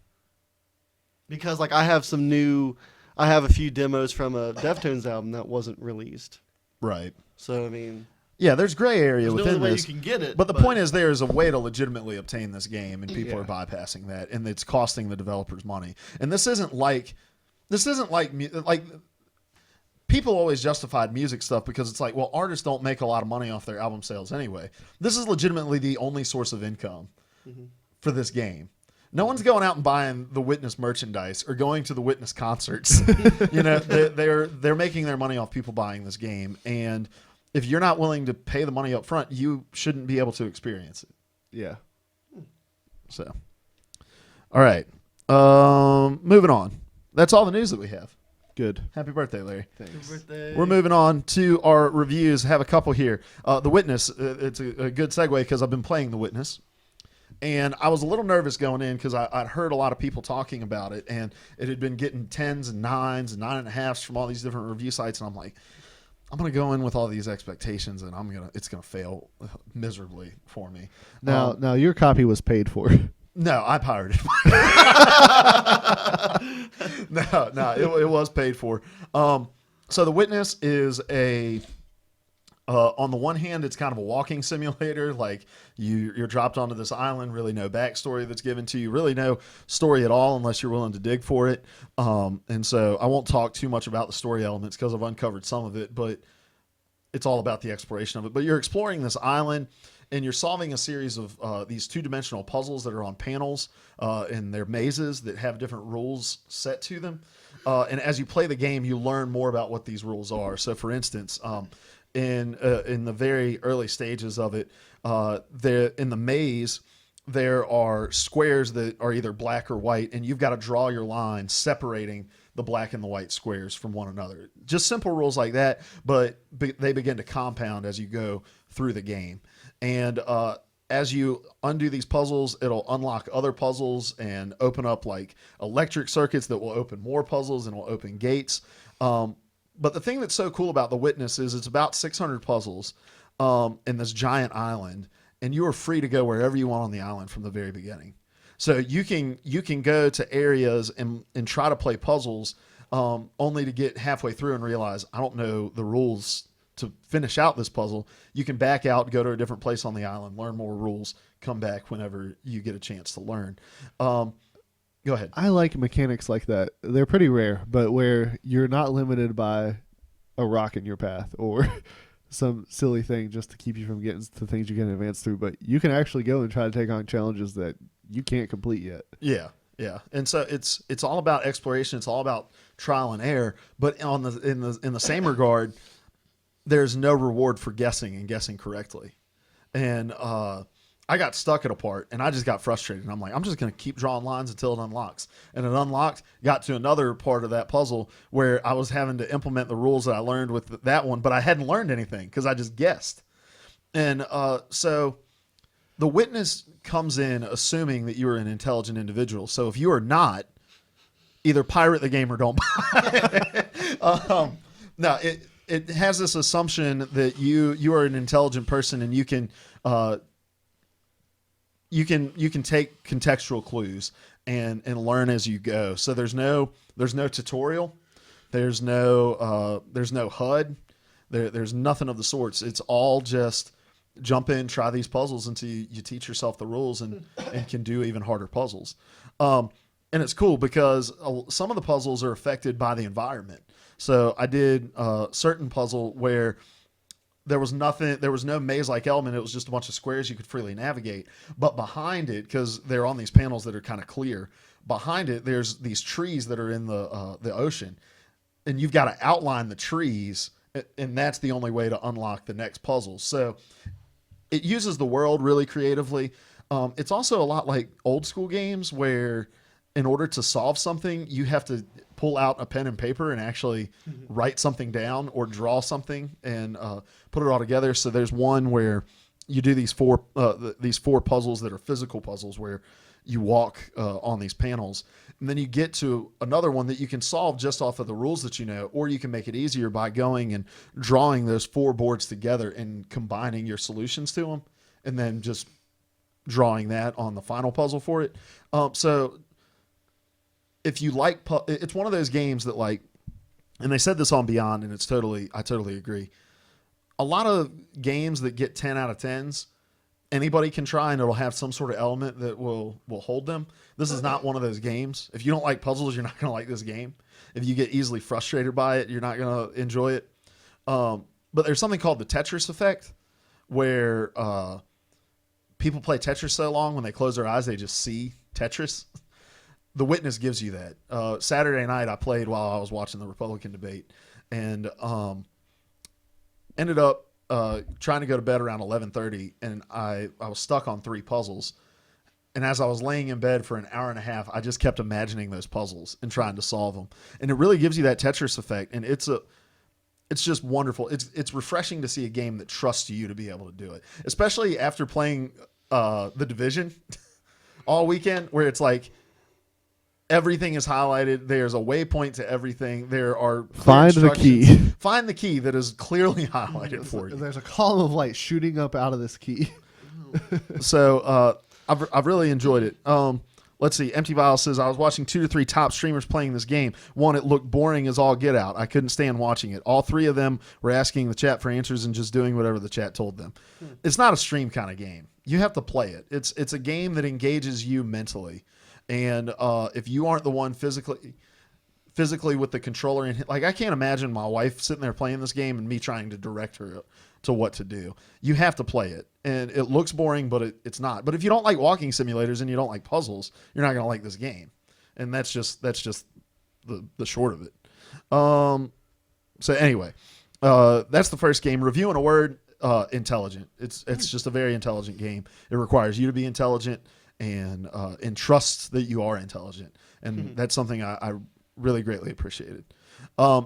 Because like I have a few demos from a Deftones album that wasn't released. Right. So I mean, Yeah, there's gray area there's no within other way this. you can get it. But the point is, there is a way to legitimately obtain this game, and people Yeah. are bypassing that, and it's costing the developers money. And this isn't like people always justified music stuff because it's like, well, artists don't make a lot of money off their album sales anyway. This is legitimately the only source of income for this game. No one's going out and buying the Witness merchandise or going to the Witness concerts. They're making their money off people buying this game, and if you're not willing to pay the money up front, you shouldn't be able to experience it. Yeah. So, all right, moving on. That's all the news that we have. Good. Happy birthday, Larry. Thanks. birthday. We're moving on to our reviews. Have a couple here. The Witness. It's a good segue because I've been playing The Witness. And I was a little nervous going in because I'd heard a lot of people talking about it, and it had been getting 10s and 9s and 9.5s from all these different review sites, and I'm like, I'm gonna go in with all these expectations, and it's gonna fail miserably for me. Now your copy was paid for. No, I pirated. No, it was paid for. So The Witness is on the one hand, it's kind of a walking simulator. Like you're dropped onto this island, really no backstory that's given to you, really no story at all unless you're willing to dig for it. And so I won't talk too much about the story elements because I've uncovered some of it, but it's all about the exploration of it. But you're exploring this island, and you're solving a series of these two-dimensional puzzles that are on panels, and they're mazes that have different rules set to them. And as you play the game, you learn more about what these rules are. So, for instance, in the very early stages of it, in the maze, there are squares that are either black or white, and you've got to draw your line separating the black and the white squares from one another. Just simple rules like that, but they begin to compound as you go through the game. And as you undo these puzzles, it'll unlock other puzzles and open up like electric circuits that will open more puzzles and will open gates. But the thing that's so cool about The Witness is it's about 600 puzzles in this giant island, and you are free to go wherever you want on the island from the very beginning. So you can go to areas and try to play puzzles only to get halfway through and realize, I don't know the rules to finish out this puzzle. You can back out, go to a different place on the island, learn more rules, come back whenever you get a chance to learn. Go ahead. I like mechanics like that. They're pretty rare, but where you're not limited by a rock in your path or some silly thing just to keep you from getting to things you can advance through, but you can actually go and try to take on challenges that you can't complete yet. Yeah. Yeah, and so it's all about exploration. It's all about trial and error. But in the same regard, there's no reward for guessing and guessing correctly. And I got stuck at a part, and I just got frustrated. And I'm like, I'm just going to keep drawing lines until it unlocks. And it unlocked. Got to another part of that puzzle where I was having to implement the rules that I learned with that one, but I hadn't learned anything because I just guessed. And so the witness comes in assuming that you are an intelligent individual. So if you are not, either pirate the game or don't buy it. No, it has this assumption that you are an intelligent person and you can take contextual clues and learn as you go. So there's no tutorial, there's no HUD, there's nothing of the sorts. It's all just jump in, try these puzzles until you teach yourself the rules and can do even harder puzzles. And it's cool because some of the puzzles are affected by the environment. So I did a certain puzzle where there was no maze-like element. It was just a bunch of squares you could freely navigate. But behind it, because they're on these panels that are kind of clear, behind it there's these trees that are in the ocean, and you've got to outline the trees, and that's the only way to unlock the next puzzle. So it uses the world really creatively. It's also a lot like old school games where in order to solve something, you have to pull out a pen and paper and actually write something down or draw something and put it all together. So there's one where you do these four puzzles that are physical puzzles where you walk on these panels. And then you get to another one that you can solve just off of the rules that you know, or you can make it easier by going and drawing those 4 boards together and combining your solutions to them, and then just drawing that on the final puzzle for it. So if you like, it's one of those games that like, and they said this on Beyond, and I totally agree. A lot of games that get 10 out of 10s, anybody can try and it'll have some sort of element that will hold them. This is not one of those games. If you don't like puzzles, you're not going to like this game. If you get easily frustrated by it, you're not going to enjoy it. But there's something called the Tetris effect where people play Tetris so long when they close their eyes, they just see Tetris. The Witness gives you that. Saturday night I played while I was watching the Republican debate and ended up trying to go to bed around 11:30, and I was stuck on 3 puzzles. And as I was laying in bed for an hour and a half, I just kept imagining those puzzles and trying to solve them. And it really gives you that Tetris effect, and it's just wonderful. It's refreshing to see a game that trusts you to be able to do it, especially after playing The Division all weekend, where it's like everything is highlighted. There's a waypoint to everything. There are find the key. Find the key that is clearly highlighted for you. There's a column of light shooting up out of this key. So I've really enjoyed it. Let's see. Empty Vial says, I was watching 2 to 3 top streamers playing this game. One, it looked boring as all get out. I couldn't stand watching it. All 3 of them were asking the chat for answers and just doing whatever the chat told them. It's not a stream kind of game. You have to play it. It's a game that engages you mentally. And if you aren't the one physically with the controller, and like I can't imagine my wife sitting there playing this game and me trying to direct her to what to do. You have to play it, and it looks boring, but it's not. But if you don't like walking simulators and you don't like puzzles, you're not going to like this game, and that's just the short of it. So anyway, that's the first game. Review in a word: intelligent. It's just a very intelligent game. It requires you to be intelligent and trusts that you are intelligent, and that's something I really greatly appreciated.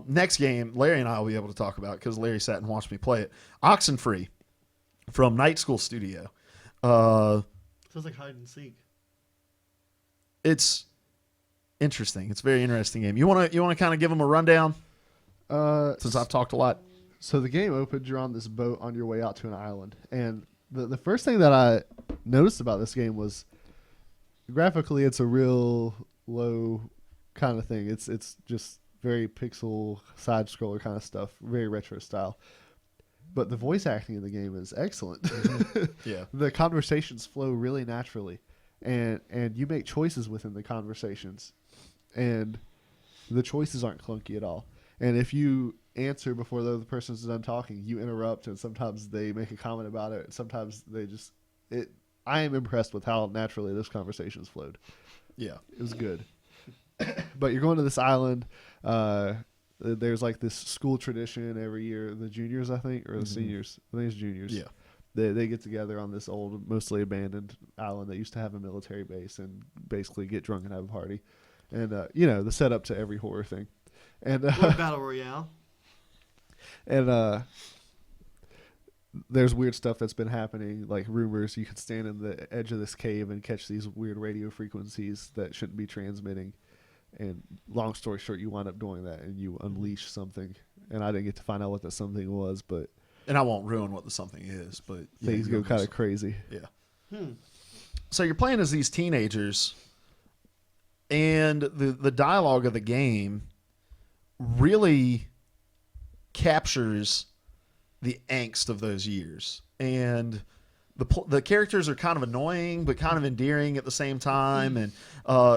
Next game, Larry and I will be able to talk about because Larry sat and watched me play it. Oxenfree from Night School Studio. Sounds like hide and seek. It's interesting. It's a very interesting game. You want to kind of give them a rundown? Since I've talked a lot. So the game opens, you're on this boat on your way out to an island, and the first thing that I noticed about this game was graphically it's a real low kind of thing. It's just very pixel side scroller kind of stuff, very retro style. But the voice acting in the game is excellent. Yeah. The conversations flow really naturally, and you make choices within the conversations, and the choices aren't clunky at all. And if you answer before the other person's done talking, you interrupt, and sometimes they make a comment about it, and sometimes they just I am impressed with how naturally this conversation's flowed. Yeah. It was good. But you're going to this island. There's like this school tradition every year. The juniors, I think, or the seniors. I think it's juniors. Yeah. They get together on this old, mostly abandoned island that used to have a military base and basically get drunk and have a party. And, the setup to every horror thing. And Or Battle Royale. And there's weird stuff that's been happening, like rumors you could stand in the edge of this cave and catch these weird radio frequencies that shouldn't be transmitting. And long story short, you wind up doing that and you unleash something. And I didn't get to find out what that something was, but And I won't ruin what the something is, but things go kind of crazy. Yeah. So you're playing as these teenagers, and the dialogue of the game really captures the angst of those years. And the characters are kind of annoying, but kind of endearing at the same time. And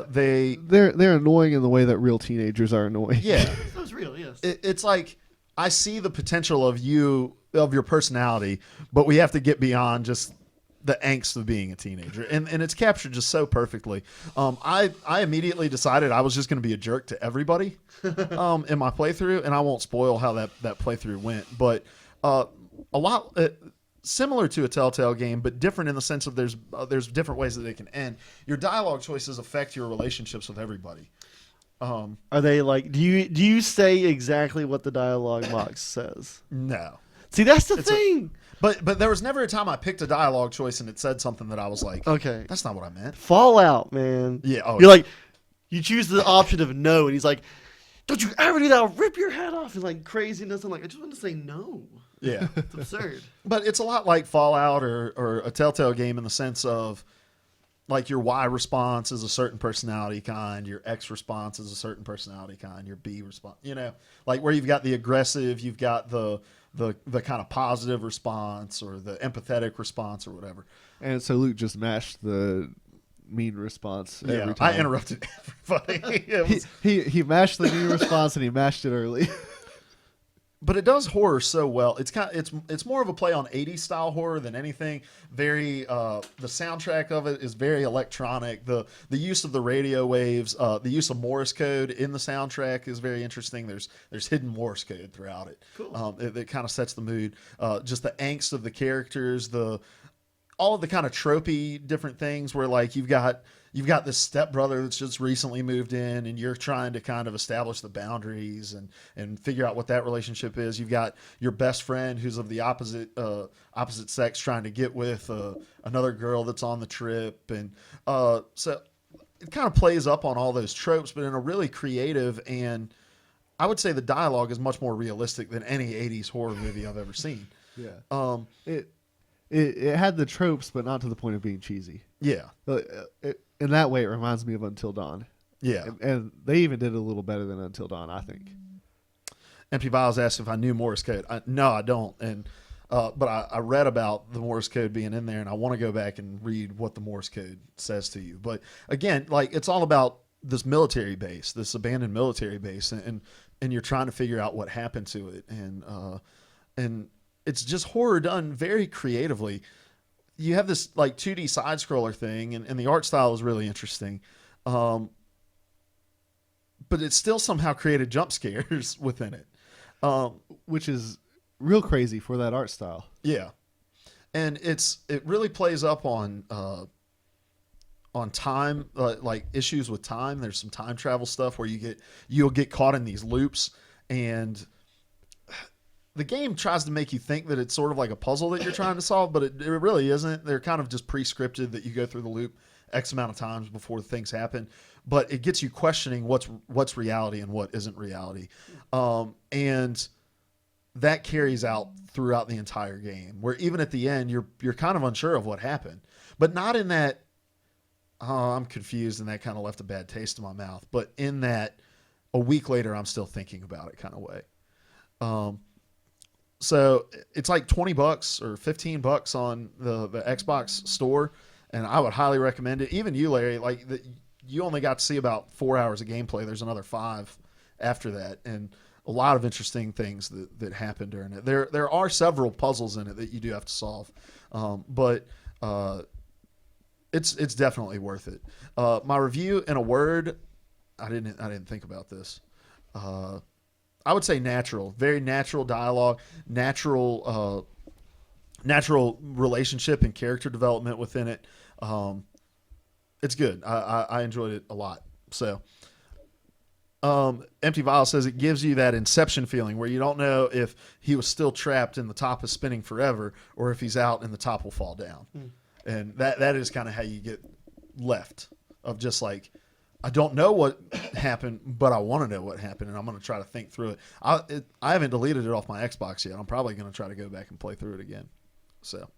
they're annoying in the way that real teenagers are annoying. Yeah. That's real, yes. It's like I see the potential of your personality, but we have to get beyond just the angst of being a teenager, and it's captured just so perfectly. I immediately decided I was just going to be a jerk to everybody in my playthrough, and I won't spoil how that playthrough went, but a lot similar to a Telltale game, but different in the sense of there's different ways that they can end. Your dialogue choices affect your relationships with everybody. Are they like? Do you say exactly what the dialogue box says? No. See, that's the thing. But there was never a time I picked a dialogue choice and it said something that I was like, okay, that's not what I meant. Fallout, man. Yeah. Oh, You're like, you choose the option of no, and he's like, don't you ever do that? I'll rip your head off, and like craziness. I'm like, I just want to say no. Yeah. It's absurd. But it's a lot like Fallout or a Telltale game in the sense of, like, your Y response is a certain personality kind, your X response is a certain personality kind, your B response, like where you've got the aggressive, you've got the kind of positive response or the empathetic response or whatever. And so Luke just mashed the mean response every time. I interrupted everybody. He mashed the mean response and he mashed it early. But it does horror so well. It's more of a play on 80s style horror than anything. Very the soundtrack of it is very electronic. The use of the radio waves, the use of Morse code in the soundtrack is very interesting. There's hidden Morse code throughout it. Cool. It kind of sets the mood. Just the angst of the characters, all of the kind of tropey different things where like you've got this stepbrother that's just recently moved in and you're trying to kind of establish the boundaries and figure out what that relationship is. You've got your best friend who's of the opposite sex trying to get with another girl that's on the trip. And so it kind of plays up on all those tropes, but in a really creative, and I would say the dialogue is much more realistic than any 80s horror movie I've ever seen. Yeah. It had the tropes, but not to the point of being cheesy. Yeah. In that way, it reminds me of Until Dawn. Yeah. And they even did it a little better than Until Dawn, I think. MP Biles asked if I knew Morse code. No, I don't. And but I read about the Morse code being in there, and I want to go back and read what the Morse code says to you. But again, like it's all about this military base, this abandoned military base, and you're trying to figure out what happened to it, and it's just horror done very creatively. You have this like 2D side scroller thing, and the art style is really interesting. But it still somehow created jump scares within it. Which is real crazy for that art style. Yeah. And it really plays up on time, like issues with time. There's some time travel stuff where you'll get caught in these loops, and the game tries to make you think that it's sort of like a puzzle that you're trying to solve, but it really isn't. They're kind of just pre-scripted that you go through the loop X amount of times before things happen, but it gets you questioning what's reality and what isn't reality. And that carries out throughout the entire game, where even at the end, you're kind of unsure of what happened, but not in that, I'm confused and that kind of left a bad taste in my mouth, but in that a week later, I'm still thinking about it kind of way. So it's like $20 or $15 on the Xbox store, and I would highly recommend it. Even you, Larry, like you only got to see about 4 hours of gameplay. There's another 5 after that, and a lot of interesting things that happen during it. There are several puzzles in it that you do have to solve, but it's definitely worth it. My review in a word, I didn't think about this. I would say natural, very natural dialogue, natural relationship and character development within it. It's good. I enjoyed it a lot. So, Empty Vial says it gives you that Inception feeling where you don't know if he was still trapped and the top is spinning forever or if he's out and the top will fall down. And that is kind of how you get left of just like, I don't know what happened, but I want to know what happened, and I'm going to try to think through it. I haven't deleted it off my Xbox yet. I'm probably going to try to go back and play through it again. So,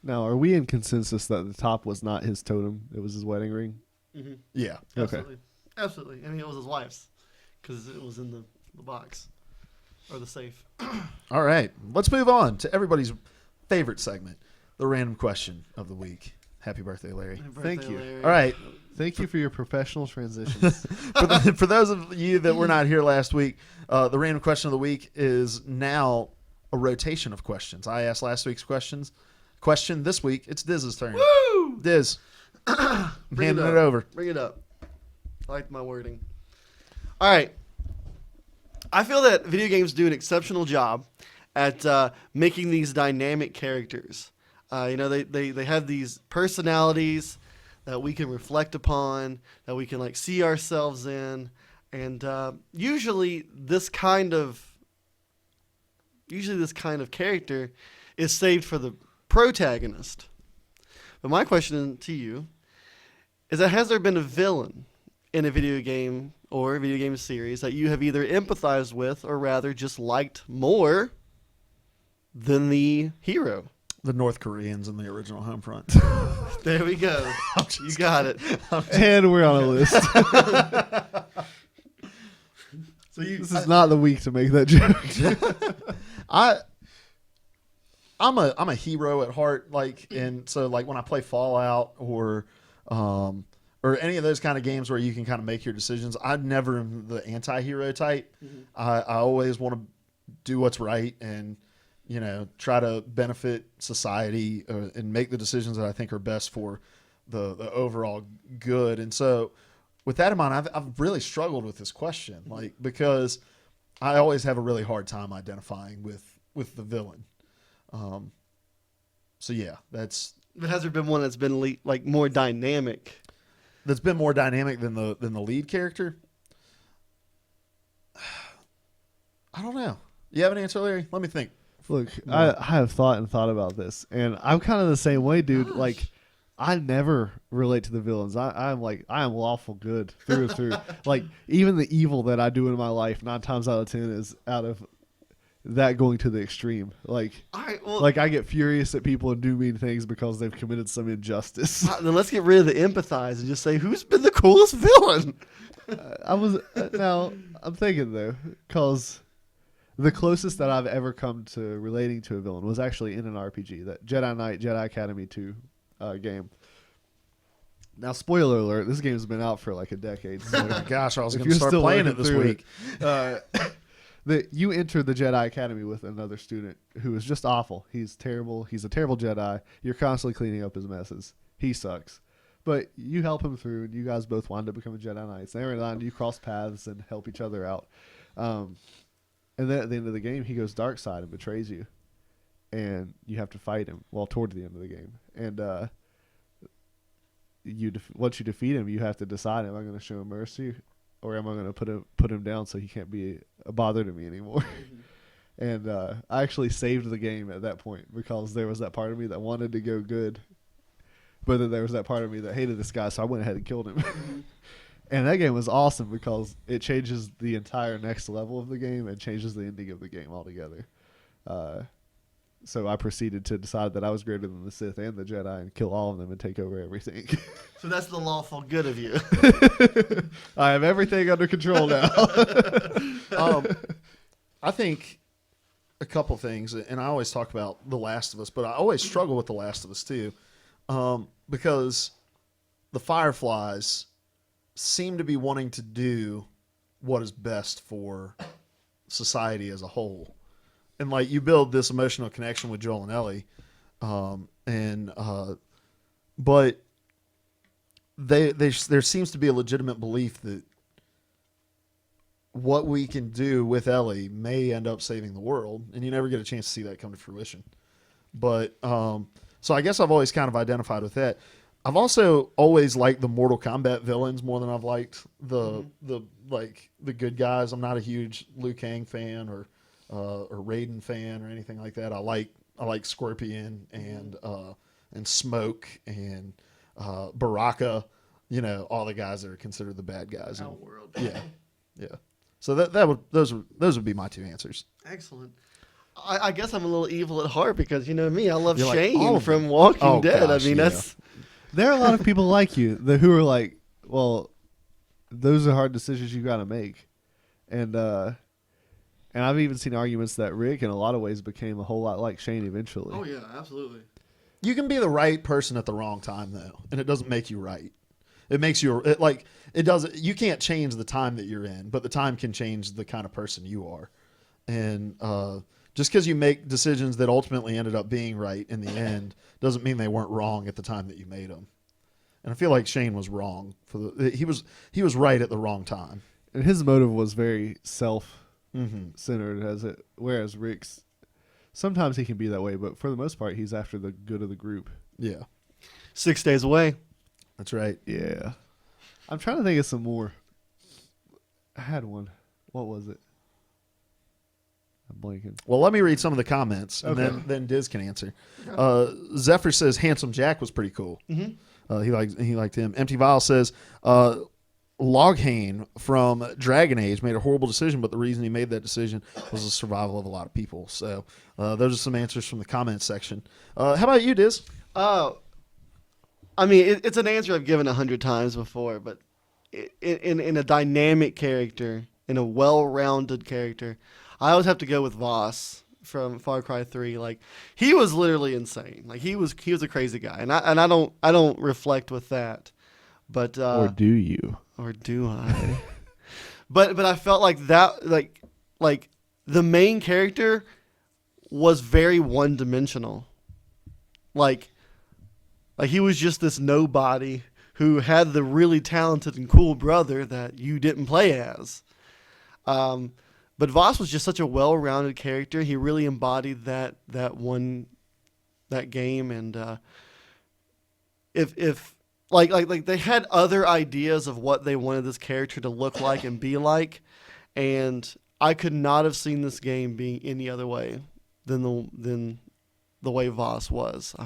Now, are we in consensus that the top was not his totem? It was his wedding ring? Mm-hmm. yeah. Okay. Absolutely. I mean, it was his wife's because it was in the box or the safe. All right. Let's move on to everybody's favorite segment, the random question of the week. Happy birthday, Larry. Thank you. Larry. All right. Thank you for your professional transitions. For those of you that were not here last week, the random question of the week is now a rotation of questions. I asked last week's question this week. It's Diz's turn. Woo! Diz, I'm handing it over. Bring it up. I like my wording. All right. I feel that video games do an exceptional job at making these dynamic characters. They have these personalities that we can reflect upon, that we can like see ourselves in, and usually this kind of character is saved for the protagonist. But my question to you is that has there been a villain in a video game or a video game series that you have either empathized with or rather just liked more than the hero? The North Koreans in the original Homefront. There we go. You got it. And we're on a list. This is not the week to make that joke. I'm a hero at heart, and so when I play Fallout or any of those kind of games where you can kind of make your decisions, I'm never the anti-hero type. Mm-hmm. I always want to do what's right and try to benefit society and make the decisions that I think are best for the overall good. And so with that in mind, I've really struggled with this question, because I always have a really hard time identifying with the villain. So yeah, that's. But has there been one that's been more dynamic? That's been more dynamic than the lead character? I don't know. You have an answer, Larry? Let me think. Look, I have thought about this, and I'm kind of the same way, dude. Gosh. Like, I never relate to the villains. I am lawful good through and through. Like, even the evil that I do in my life, 9 times out of 10 is out of that going to the extreme. Like, All right, well, I get furious at people and do mean things because they've committed some injustice. then let's get rid of the empathize and just say who's been the coolest villain. Now I'm thinking though, because the closest that I've ever come to relating to a villain was actually in an RPG, that Jedi Knight, Jedi Academy 2 game. Now, spoiler alert, this game's been out for like a decade. So Oh my gosh, I was if going to you're start still playing looking it this through week. that you enter the Jedi Academy with another student who is just awful. He's terrible. He's a terrible Jedi. You're constantly cleaning up his messes. He sucks. But you help him through, and you guys both wind up becoming Jedi Knights. And every time you cross paths and help each other out. And then at the end of the game, he goes dark side and betrays you. And you have to fight him, toward the end of the game. And once you defeat him, you have to decide, am I going to show him mercy or am I going to put him down so he can't be a bother to me anymore? And I actually saved the game at that point because there was that part of me that wanted to go good, but then there was that part of me that hated this guy, so I went ahead and killed him. And that game was awesome because it changes the entire next level of the game and changes the ending of the game altogether. So I proceeded to decide that I was greater than the Sith and the Jedi and kill all of them and take over everything. So that's the lawful good of you. I have everything under control now. I think a couple things, and I always talk about The Last of Us, but I always struggle with The Last of Us too, because the Fireflies seem to be wanting to do what is best for society as a whole. And you build this emotional connection with Joel and Ellie, but there seems to be a legitimate belief that what we can do with Ellie may end up saving the world, and you never get a chance to see that come to fruition. But so I guess I've always kind of identified with that. I've also always liked the Mortal Kombat villains more than I've liked the good guys. I'm not a huge Liu Kang fan or Raiden fan or anything like that. I like Scorpion and Smoke and Baraka. You know, all the guys that are considered the bad guys. Outworld. Yeah. So those would be my two answers. Excellent. I guess I'm a little evil at heart because you know me. I love You're like, Shane all of from them. Walking Oh, Dead. gosh, I mean, yeah. that's There are a lot of people like you who are like, well, those are hard decisions you got to make, and I've even seen arguments that Rick, in a lot of ways, became a whole lot like Shane eventually. Oh yeah, absolutely. You can be the right person at the wrong time though, and it doesn't make you right. It makes you it doesn't. You can't change the time that you're in, but the time can change the kind of person you are. And just because you make decisions that ultimately ended up being right in the end doesn't mean they weren't wrong at the time that you made them. And I feel like Shane was wrong he was right at the wrong time. And his motive was very self-centered, whereas Rick's sometimes he can be that way, but for the most part, he's after the good of the group. Yeah, 6 days away. that's right. Yeah, I'm trying to think of some more. I had one. What was it? I'm blanking. Well, let me read some of the comments, and Okay. then Diz can answer. Zephyr says Handsome Jack was pretty cool. Mm-hmm. He liked him. Empty Vial says Loghane from Dragon Age made a horrible decision, but the reason he made that decision was the survival of a lot of people. So those are some answers from the comments section. How about you, Diz? I mean, it's an answer I've given 100 times before, but in a dynamic character, in a well-rounded character, I always have to go with Voss from Far Cry 3. Like, he was literally insane. Like, he was a crazy guy, and I don't reflect with that. But Or do you? or do I? but I felt like that like the main character was very one-dimensional. Like he was just this nobody who had the really talented and cool brother that you didn't play as. But Voss was just such a well-rounded character. He really embodied that game, and if like they had other ideas of what they wanted this character to look like and be like, and I could not have seen this game being any other way than the way Voss was.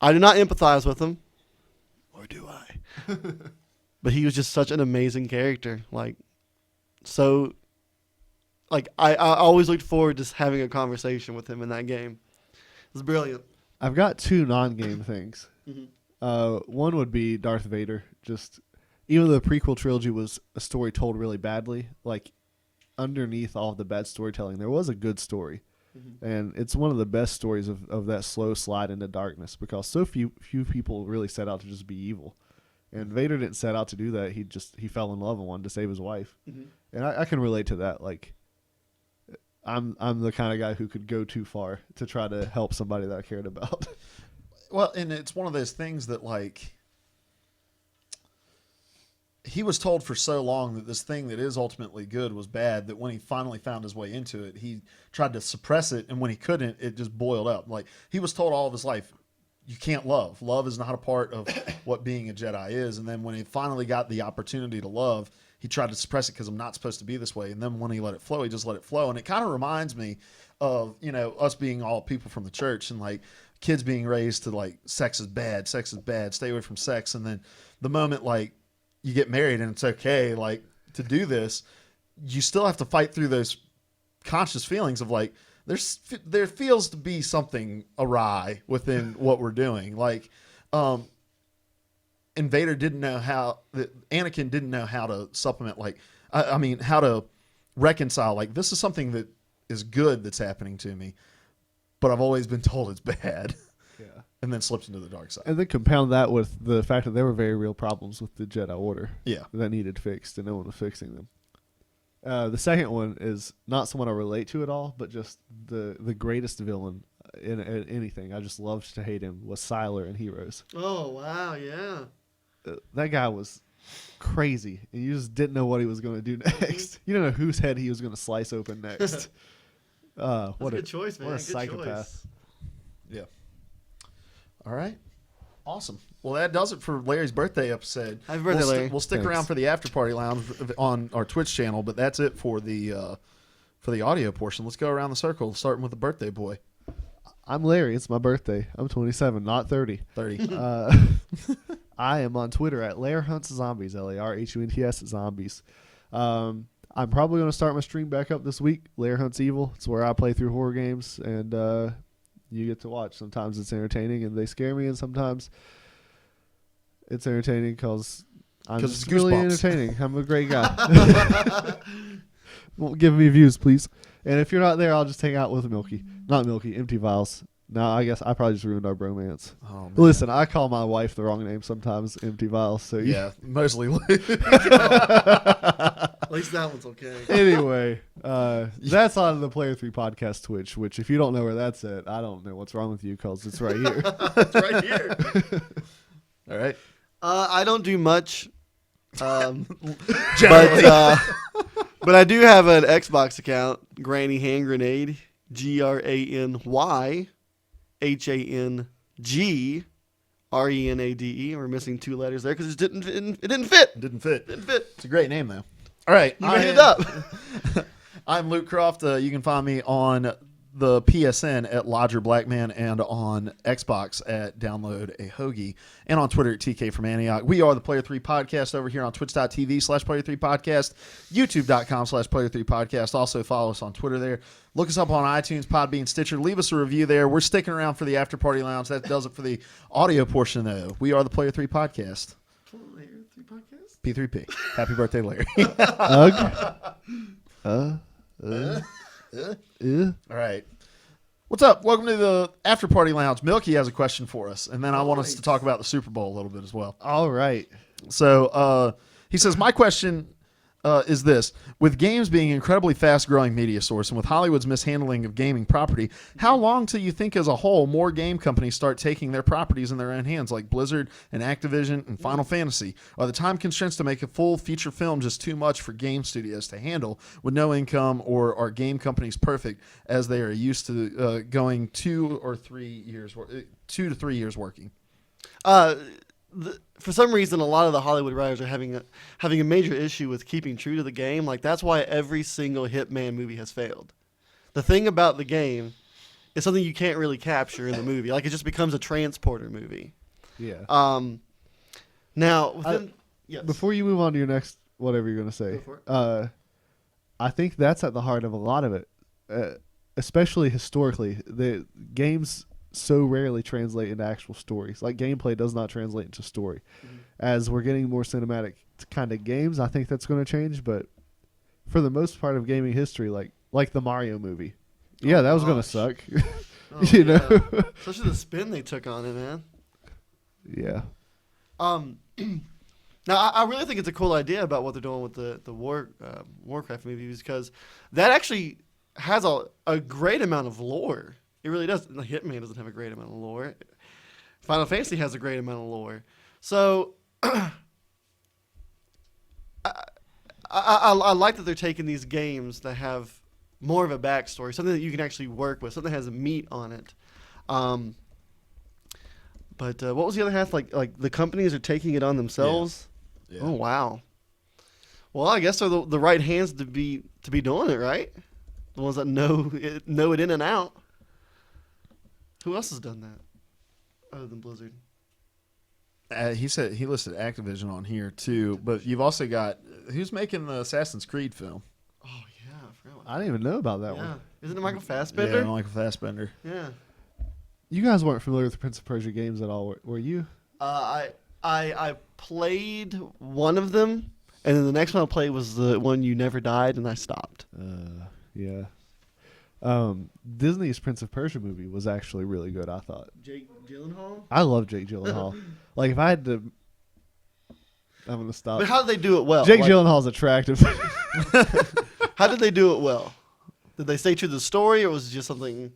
I do not empathize with him, or do I? But he was just such an amazing character. Like, so, like I always looked forward to having a conversation with him in that game. It was brilliant. I've got two non-game things. Mhm. One would be Darth Vader. Just even though the prequel trilogy was a story told really badly, like underneath all of the bad storytelling, there was a good story. And it's one of the best stories of that slow slide into darkness, because so few people really set out to just be evil. And Vader didn't set out to do that. He fell in love and wanted to save his wife. And I can relate to that. Like, I'm the kind of guy who could go too far to try to help somebody that I cared about. Well, and it's one of those things that, like, he was told for so long that this thing that is ultimately good was bad, that when he finally found his way into it, he tried to suppress it, and when he couldn't, it just boiled up. Like, he was told all of his life, you can't love. Love is not a part of what being a Jedi is. And then when he finally got the opportunity to love, he tried to suppress it because I'm not supposed to be this way. And then when he let it flow, he just let it flow. And it kind of reminds me of, you know, us being all people from the church, and like kids being raised to like sex is bad, stay away from sex. And then the moment like you get married and it's okay, like, to do this, you still have to fight through those conscious feelings of like, there feels to be something awry within what we're doing. Like, and Vader didn't know Anakin didn't know how to supplement, like, I mean, how to reconcile, like, this is something that is good that's happening to me, but I've always been told it's bad. Yeah. And then slips into the dark side. And then compound that with the fact that there were very real problems with the Jedi Order. Yeah. That needed fixed, and no one was fixing them. The second one is not someone I relate to at all, but just the greatest villain in anything. I just loved to hate him, was Sylar in Heroes. Oh wow, yeah. that guy was crazy, and you just didn't know what he was going to do next. You don't know whose head he was going to slice open next. That's a good choice, man. What a Good psychopath. choice. Yeah. All right. Awesome. Well, that does it for Larry's birthday episode. Happy birthday, Larry. We'll stick Thanks. around for the after party lounge on our Twitch channel, but that's it for the audio portion. Let's go around the circle, starting with the birthday boy. I'm Larry. It's my birthday. I'm 27, not 30. 30. I am on Twitter at LairHuntsZombies, LARHUNTS Zombies. I'm probably going to start my stream back up this week. Lair Hunts Evil. It's where I play through horror games, and you get to watch. Sometimes it's entertaining, and they scare me, and sometimes it's entertaining because I'm 'Cause just it's really Goosebumps. entertaining. I'm a great guy. Well, give me views, please. And if you're not there, I'll just hang out with Milky. Not Milky, Empty Vials. No, I guess I probably just ruined our bromance. Oh, man. Listen, I call my wife the wrong name sometimes, Empty Vials. So Yeah, mostly. At least that one's okay. Anyway, that's on the Player 3 Podcast Twitch, which if you don't know where that's at, I don't know what's wrong with you because it's right here. It's right here. All right. I don't do much, Generally. but I do have an Xbox account, Granny Hand Grenade, GRANYHANGRENADE. We're missing 2 letters there because it didn't fit. Didn't fit. Didn't fit. It's a great name, though. All right. You made it up. I'm Luke Croft. You can find me on the PSN at Lodger Blackman and on Xbox at Download a Hoagie and on Twitter at TK from Antioch. We are the Player 3 Podcast over here on twitch.tv/Player 3 Podcast, youtube.com/Player 3 Podcast. Also follow us on Twitter there. Look us up on iTunes, Podbean, Stitcher. Leave us a review there. We're sticking around for the After Party Lounge. That does it for the audio portion, though. We are the Player 3 Podcast. P3P. Happy birthday, Larry. All right. What's up? Welcome to the After Party Lounge. Milky has a question for us, and then I want us to talk about the Super Bowl a little bit as well. All right. So he says, my question is this. With games being an incredibly fast-growing media source and with Hollywood's mishandling of gaming property, how long till you think as a whole more game companies start taking their properties in their own hands, like Blizzard and Activision and Final Fantasy? Are the time constraints to make a full feature film just too much for game studios to handle with no income, or are game companies perfect as they are used to going 2 to 3 years working? For some reason, a lot of the Hollywood writers are having a major issue with keeping true to the game. Like, that's why every single Hitman movie has failed. The thing about the game is something you can't really capture in the movie. Like, it just becomes a transporter movie. Yeah. Now, yes. Before you move on to your next, whatever you're going to say, Go for it. I think that's at the heart of a lot of it, especially historically. The games so rarely translate into actual stories. Like, gameplay does not translate into story. Mm-hmm. As we're getting more cinematic kind of games, I think that's going to change. But for the most part of gaming history, like the Mario movie, that was going to suck. You know, especially the spin they took on it, man. Yeah. Now, I really think it's a cool idea about what they're doing with the Warcraft movies, because that actually has a great amount of lore. It really does. Hitman doesn't have a great amount of lore. Final Fantasy has a great amount of lore. So I like that they're taking these games that have more of a backstory, something that you can actually work with, something that has meat on it. But what was the other half? Like the companies are taking it on themselves. Yeah. Oh wow. Well, I guess they're the right hands to be doing it, right? The ones that know it in and out. Who else has done that other than Blizzard? He said he listed Activision on here too, but you've also got who's making the Assassin's Creed film? Oh yeah, I forgot. I didn't even know about that Yeah, one. isn't it Michael Fassbender? Yeah, Michael Fassbender. Yeah. You guys weren't familiar with the Prince of Persia games at all, were you? I played one of them, and then the next one I played was the one You Never Died, and I stopped. Yeah. Disney's Prince of Persia movie was actually really good, I thought. Jake Gyllenhaal? I love Jake Gyllenhaal. Like, if I had to... I'm going to stop. But how did they do it well? Jake Gyllenhaal's attractive. How did they do it well? Did they stay true to the story, or was it just something...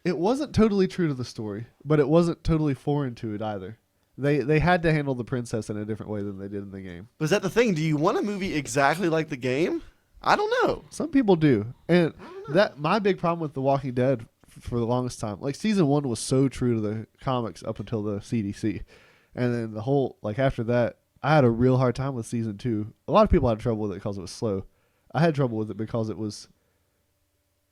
It wasn't totally true to the story, but it wasn't totally foreign to it either. They had to handle the princess in a different way than they did in the game. Was that the thing? Do you want a movie exactly like the game? I don't know. Some people do, and that my big problem with The Walking Dead for the longest time, like season 1 was so true to the comics up until the CDC, and then the whole like after that, I had a real hard time with season 2. A lot of people had trouble with it because it was slow. I had trouble with it because it was.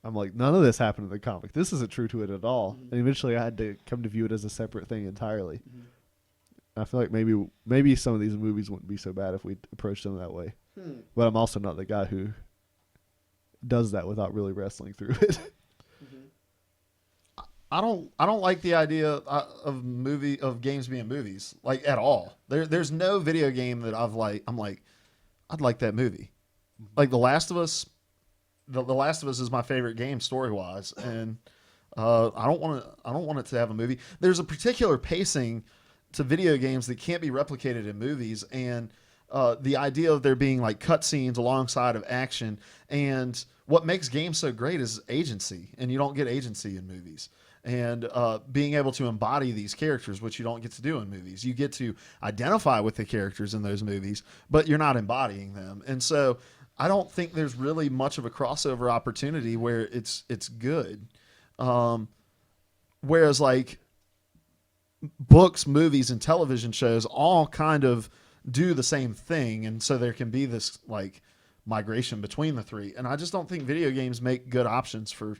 I'm like, none of this happened in the comic. This isn't true to it at all. Mm-hmm. And eventually, I had to come to view it as a separate thing entirely. Mm-hmm. I feel like maybe some of these movies wouldn't be so bad if we approached them that way. But I'm also not the guy who does that without really wrestling through it. I don't like the idea of games being movies like at all. There's no video game that I'm like I'd like that movie. Like The Last of Us. The Last of Us is my favorite game story wise, and I don't want it to have a movie. There's a particular pacing to video games that can't be replicated in movies, and the idea of there being like cutscenes alongside of action, and what makes games so great is agency, and you don't get agency in movies. And being able to embody these characters, which you don't get to do in movies. You get to identify with the characters in those movies, but you're not embodying them. And so I don't think there's really much of a crossover opportunity where it's good. Whereas like books, movies, and television shows all kind of do the same thing, and so there can be this like migration between the three. And I just don't think video games make good options for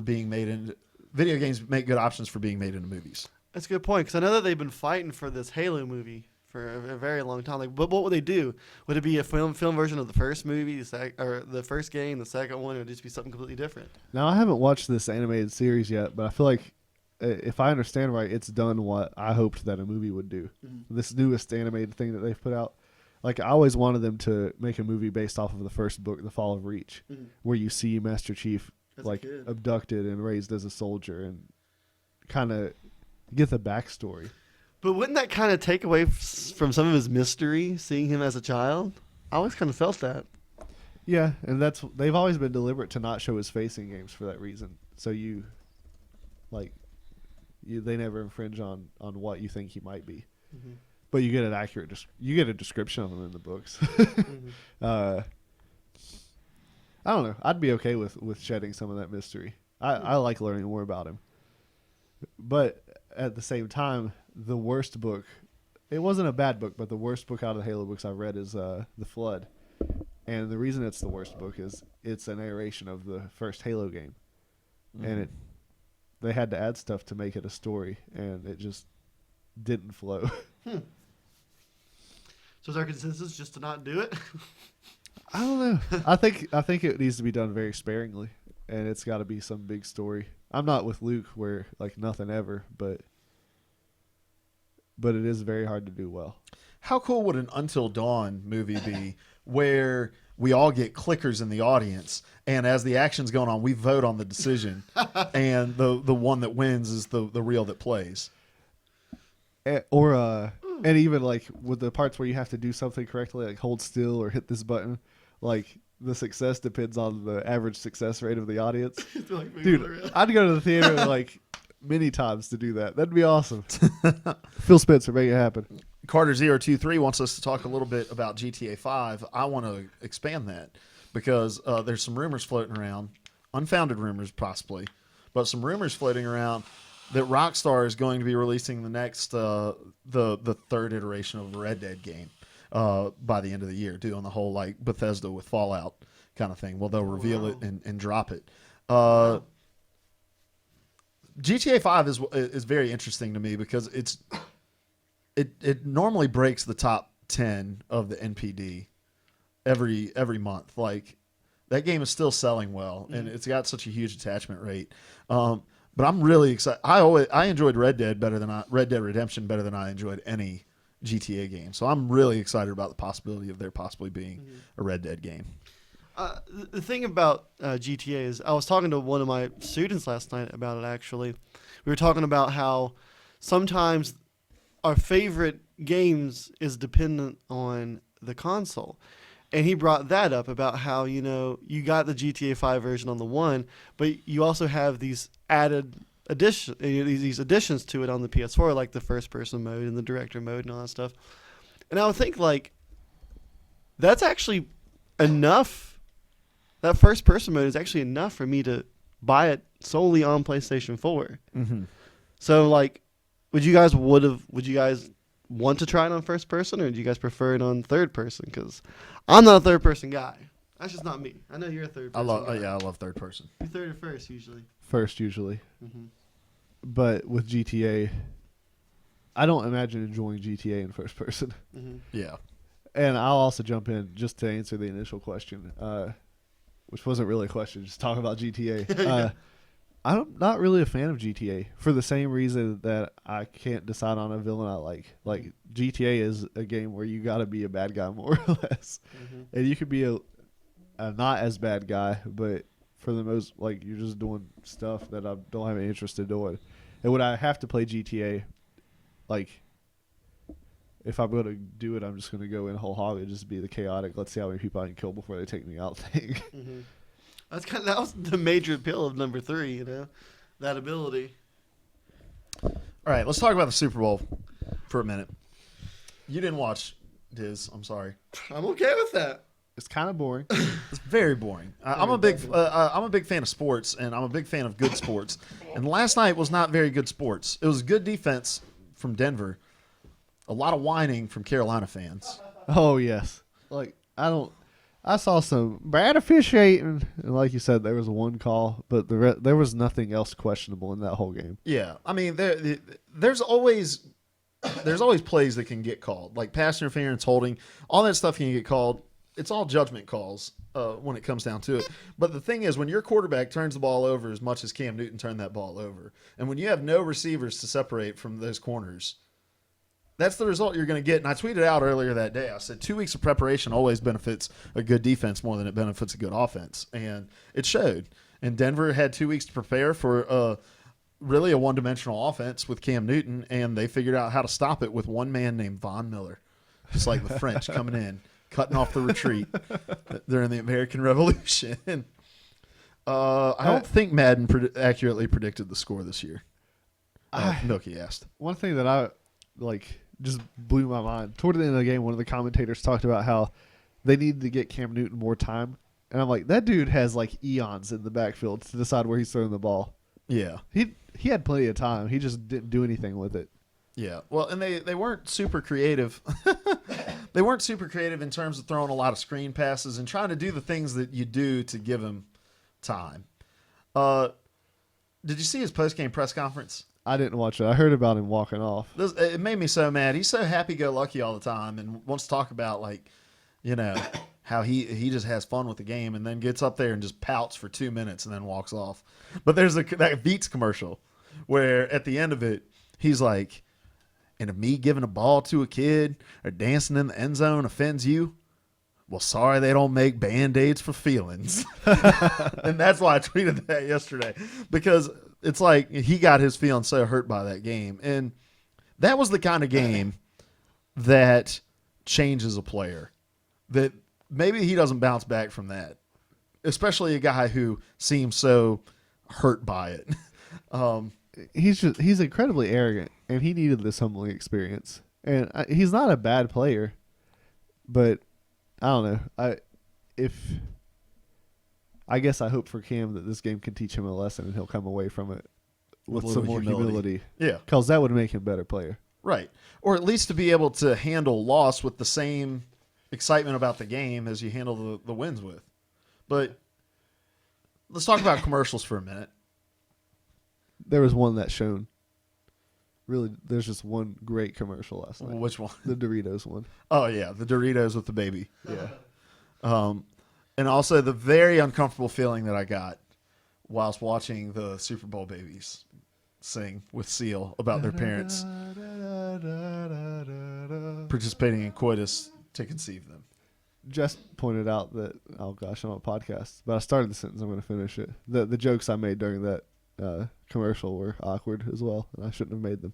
being made into video games make good options for being made into movies. That's a good point, because I know that they've been fighting for this Halo movie for a very long time. Like, but what would they do? Would it be a film version of the first movie, or the first game, the second one, or would it just be something completely different? Now, I haven't watched this animated series yet, but I feel like if I understand right, it's done what I hoped that a movie would do. Mm-hmm. This newest animated thing that they've put out. Like, I always wanted them to make a movie based off of the first book, The Fall of Reach, where you see Master Chief like abducted and raised as a soldier and kind of get the backstory. But wouldn't that kind of take away from some of his mystery, seeing him as a child? I always kind of felt that. Yeah, and they've always been deliberate to not show his face in games for that reason. So they never infringe on what you think he might be. Mm-hmm. But you get an accurate, you get a description of him in the books. Mm-hmm. I don't know. I'd be okay with shedding some of that mystery. I like learning more about him. But at the same time, the worst book, it wasn't a bad book, but the worst book out of the Halo books I've read is The Flood. And the reason it's the worst book is it's a narration of the first Halo game. Mm-hmm. And they had to add stuff to make it a story, and it just didn't flow. So is our consensus just to not do it? I don't know. I think it needs to be done very sparingly, and it's got to be some big story. I'm not with Luke where like nothing ever, but it is very hard to do well. How cool would an Until Dawn movie be where we all get clickers in the audience, and as the action's going on, we vote on the decision, and the one that wins is the reel that plays? And even like with the parts where you have to do something correctly, like hold still or hit this button, like the success depends on the average success rate of the audience. Dude, I'd go to the theater like many times to do that. That'd be awesome. Phil Spencer, make it happen. Carter023 wants us to talk a little bit about GTA 5. I want to expand that because there's some rumors floating around, unfounded rumors possibly, but some rumors floating around that Rockstar is going to be releasing the next the third iteration of a Red Dead game by the end of the year, doing the whole like Bethesda with Fallout kind of thing. Well, they'll reveal it and drop it. GTA 5 is very interesting to me because it normally breaks the top 10 of the NPD every month. Like that game is still selling well, and it's got such a huge attachment rate. But I'm really excited. I enjoyed Red Dead Redemption better than I enjoyed any GTA game. So I'm really excited about the possibility of there possibly being a Red Dead game. The thing about GTA is I was talking to one of my students last night about it, actually. We were talking about how sometimes our favorite games is dependent on the console. And he brought that up about how, you got the GTA 5 version on the one, but you also have these added these additions to it on the PS4, like the first person mode and the director mode and all that stuff. And I would think like that's actually enough. That first person mode is actually enough for me to buy it solely on PlayStation 4. Mm-hmm. So like, would you guys want to try it on first person, or do you guys prefer it on third person? Because I'm not a third person guy. That's just not me. I know you're a third person guy. I love third person. You're third or first usually. First, usually. Mm-hmm. But with GTA, I don't imagine enjoying GTA in first person. Mm-hmm. Yeah. And I'll also jump in just to answer the initial question, which wasn't really a question, just talk about GTA. I'm not really a fan of GTA for the same reason that I can't decide on a villain I like. Like, GTA is a game where you got to be a bad guy more or less. Mm-hmm. And you could be a not as bad guy, but for the most, like, you're just doing stuff that I don't have any interest in doing. And when I have to play GTA, like, if I'm going to do it, I'm just going to go in whole hog and just be the chaotic, let's see how many people I can kill before they take me out thing. Mm-hmm. That was the major appeal of number 3, you know, that ability. All right, let's talk about the Super Bowl for a minute. You didn't watch, Diz. I'm sorry. I'm okay with that. It's kind of boring. It's very boring. I'm a big fan of sports, and I'm a big fan of good sports. And last night was not very good sports. It was good defense from Denver. A lot of whining from Carolina fans. Oh, yes. Like, I saw some bad officiating, and like you said, there was one call, but there was nothing else questionable in that whole game. Yeah, I mean, there's always plays that can get called, like pass interference, holding, all that stuff can get called. It's all judgment calls when it comes down to it. But the thing is, when your quarterback turns the ball over as much as Cam Newton turned that ball over, and when you have no receivers to separate from those corners, that's the result you're going to get. And I tweeted out earlier that day, I said 2 weeks of preparation always benefits a good defense more than it benefits a good offense. And it showed. And Denver had 2 weeks to prepare for really a one-dimensional offense with Cam Newton, and they figured out how to stop it with one man named Von Miller, just like the French coming in, cutting off the retreat during the American Revolution. I don't think Madden accurately predicted the score this year. Milky asked. One thing that I just blew my mind. Toward the end of the game, one of the commentators talked about how they needed to get Cam Newton more time. And I'm like, that dude has like eons in the backfield to decide where he's throwing the ball. Yeah. He had plenty of time. He just didn't do anything with it. Yeah. Well, and they weren't super creative. They weren't super creative in terms of throwing a lot of screen passes and trying to do the things that you do to give him time. Did you see his post-game press conference? I didn't watch it. I heard about him walking off. It made me so mad. He's so happy-go-lucky all the time and wants to talk about, like, you know, how he just has fun with the game and then gets up there and just pouts for 2 minutes and then walks off. But there's that Beats commercial where at the end of it, he's like, and if me giving a ball to a kid or dancing in the end zone offends you, well, sorry they don't make Band-Aids for feelings. And that's why I tweeted that yesterday, because it's like he got his feelings so hurt by that game. And that was the kind of game that changes a player, that maybe he doesn't bounce back from that, especially a guy who seems so hurt by it. He's incredibly arrogant, and he needed this humbling experience. And he's not a bad player, but I don't know. I guess I hope for Cam that this game can teach him a lesson and he'll come away from it with some more humility. Yeah. Because that would make him a better player. Right. Or at least to be able to handle loss with the same excitement about the game as you handle the wins with. But let's talk about commercials for a minute. There was one that shone. Really, there's just one great commercial last night. Which one? The Doritos one. Oh, yeah. The Doritos with the baby. Yeah. And also the very uncomfortable feeling that I got whilst watching the Super Bowl babies sing with Seal about their parents participating in coitus to conceive them. Just pointed out that, oh gosh, I'm on a podcast, but I started the sentence, I'm going to finish it. The jokes I made during that commercial were awkward as well, and I shouldn't have made them.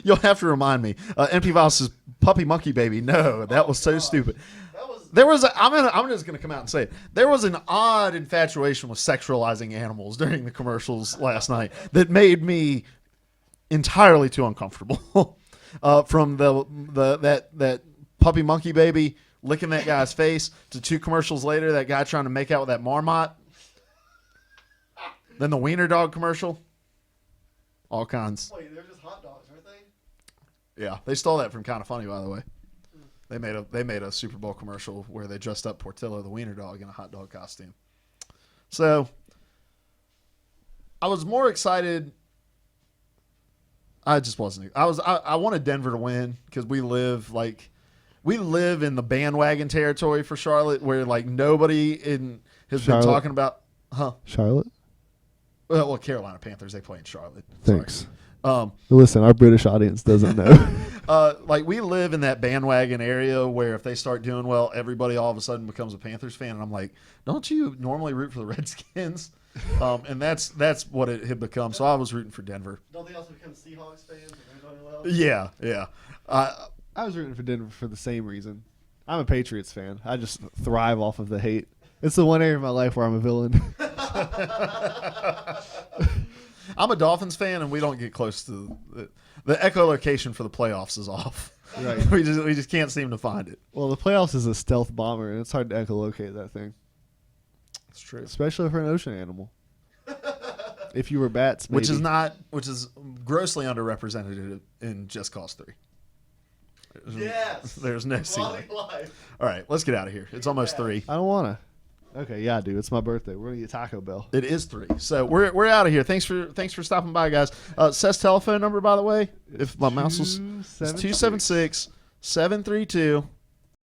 You'll have to remind me. Empty Vial says, puppy monkey baby. No, that was so stupid. That was I'm just gonna come out and say it. There was an odd infatuation with sexualizing animals during the commercials last night that made me entirely too uncomfortable. From that puppy monkey baby licking that guy's face to 2 commercials later, that guy trying to make out with that marmot. Then the wiener dog commercial. All kinds. Wait, they're just hot dogs, aren't they? Yeah, they stole that from Kind of Funny, by the way. They made a Super Bowl commercial where they dressed up Portillo the wiener dog in a hot dog costume. So I was more excited. I just wasn't. I wanted Denver to win because we live in the bandwagon territory for Charlotte, where like nobody has been talking about. Charlotte. Well, Carolina Panthers, they play in Charlotte. Thanks. Listen, our British audience doesn't know. Like we live in that bandwagon area where if they start doing well, everybody all of a sudden becomes a Panthers fan, and I'm like, don't you normally root for the Redskins? And that's what it had become. So I was rooting for Denver. Don't they also become Seahawks fans? Well? Yeah. I was rooting for Denver for the same reason. I'm a Patriots fan. I just thrive off of the hate. It's the one area of my life where I'm a villain. I'm a Dolphins fan, and we don't get close to the echolocation for the playoffs is off. Right. we just can't seem to find it. Well, the playoffs is a stealth bomber, and it's hard to echolocate that thing. That's true. Especially for an ocean animal. If you were bats, maybe. Which is grossly underrepresented in Just Cause 3. Yes. There's no ceiling. All right, let's get out of here. It's almost 3. I don't want to. Okay, yeah, I do. It's my birthday. We're gonna get Taco Bell. It is 3. So we're out of here. Thanks for stopping by, guys. Seth's telephone number, by the way, if my mouse was 276-732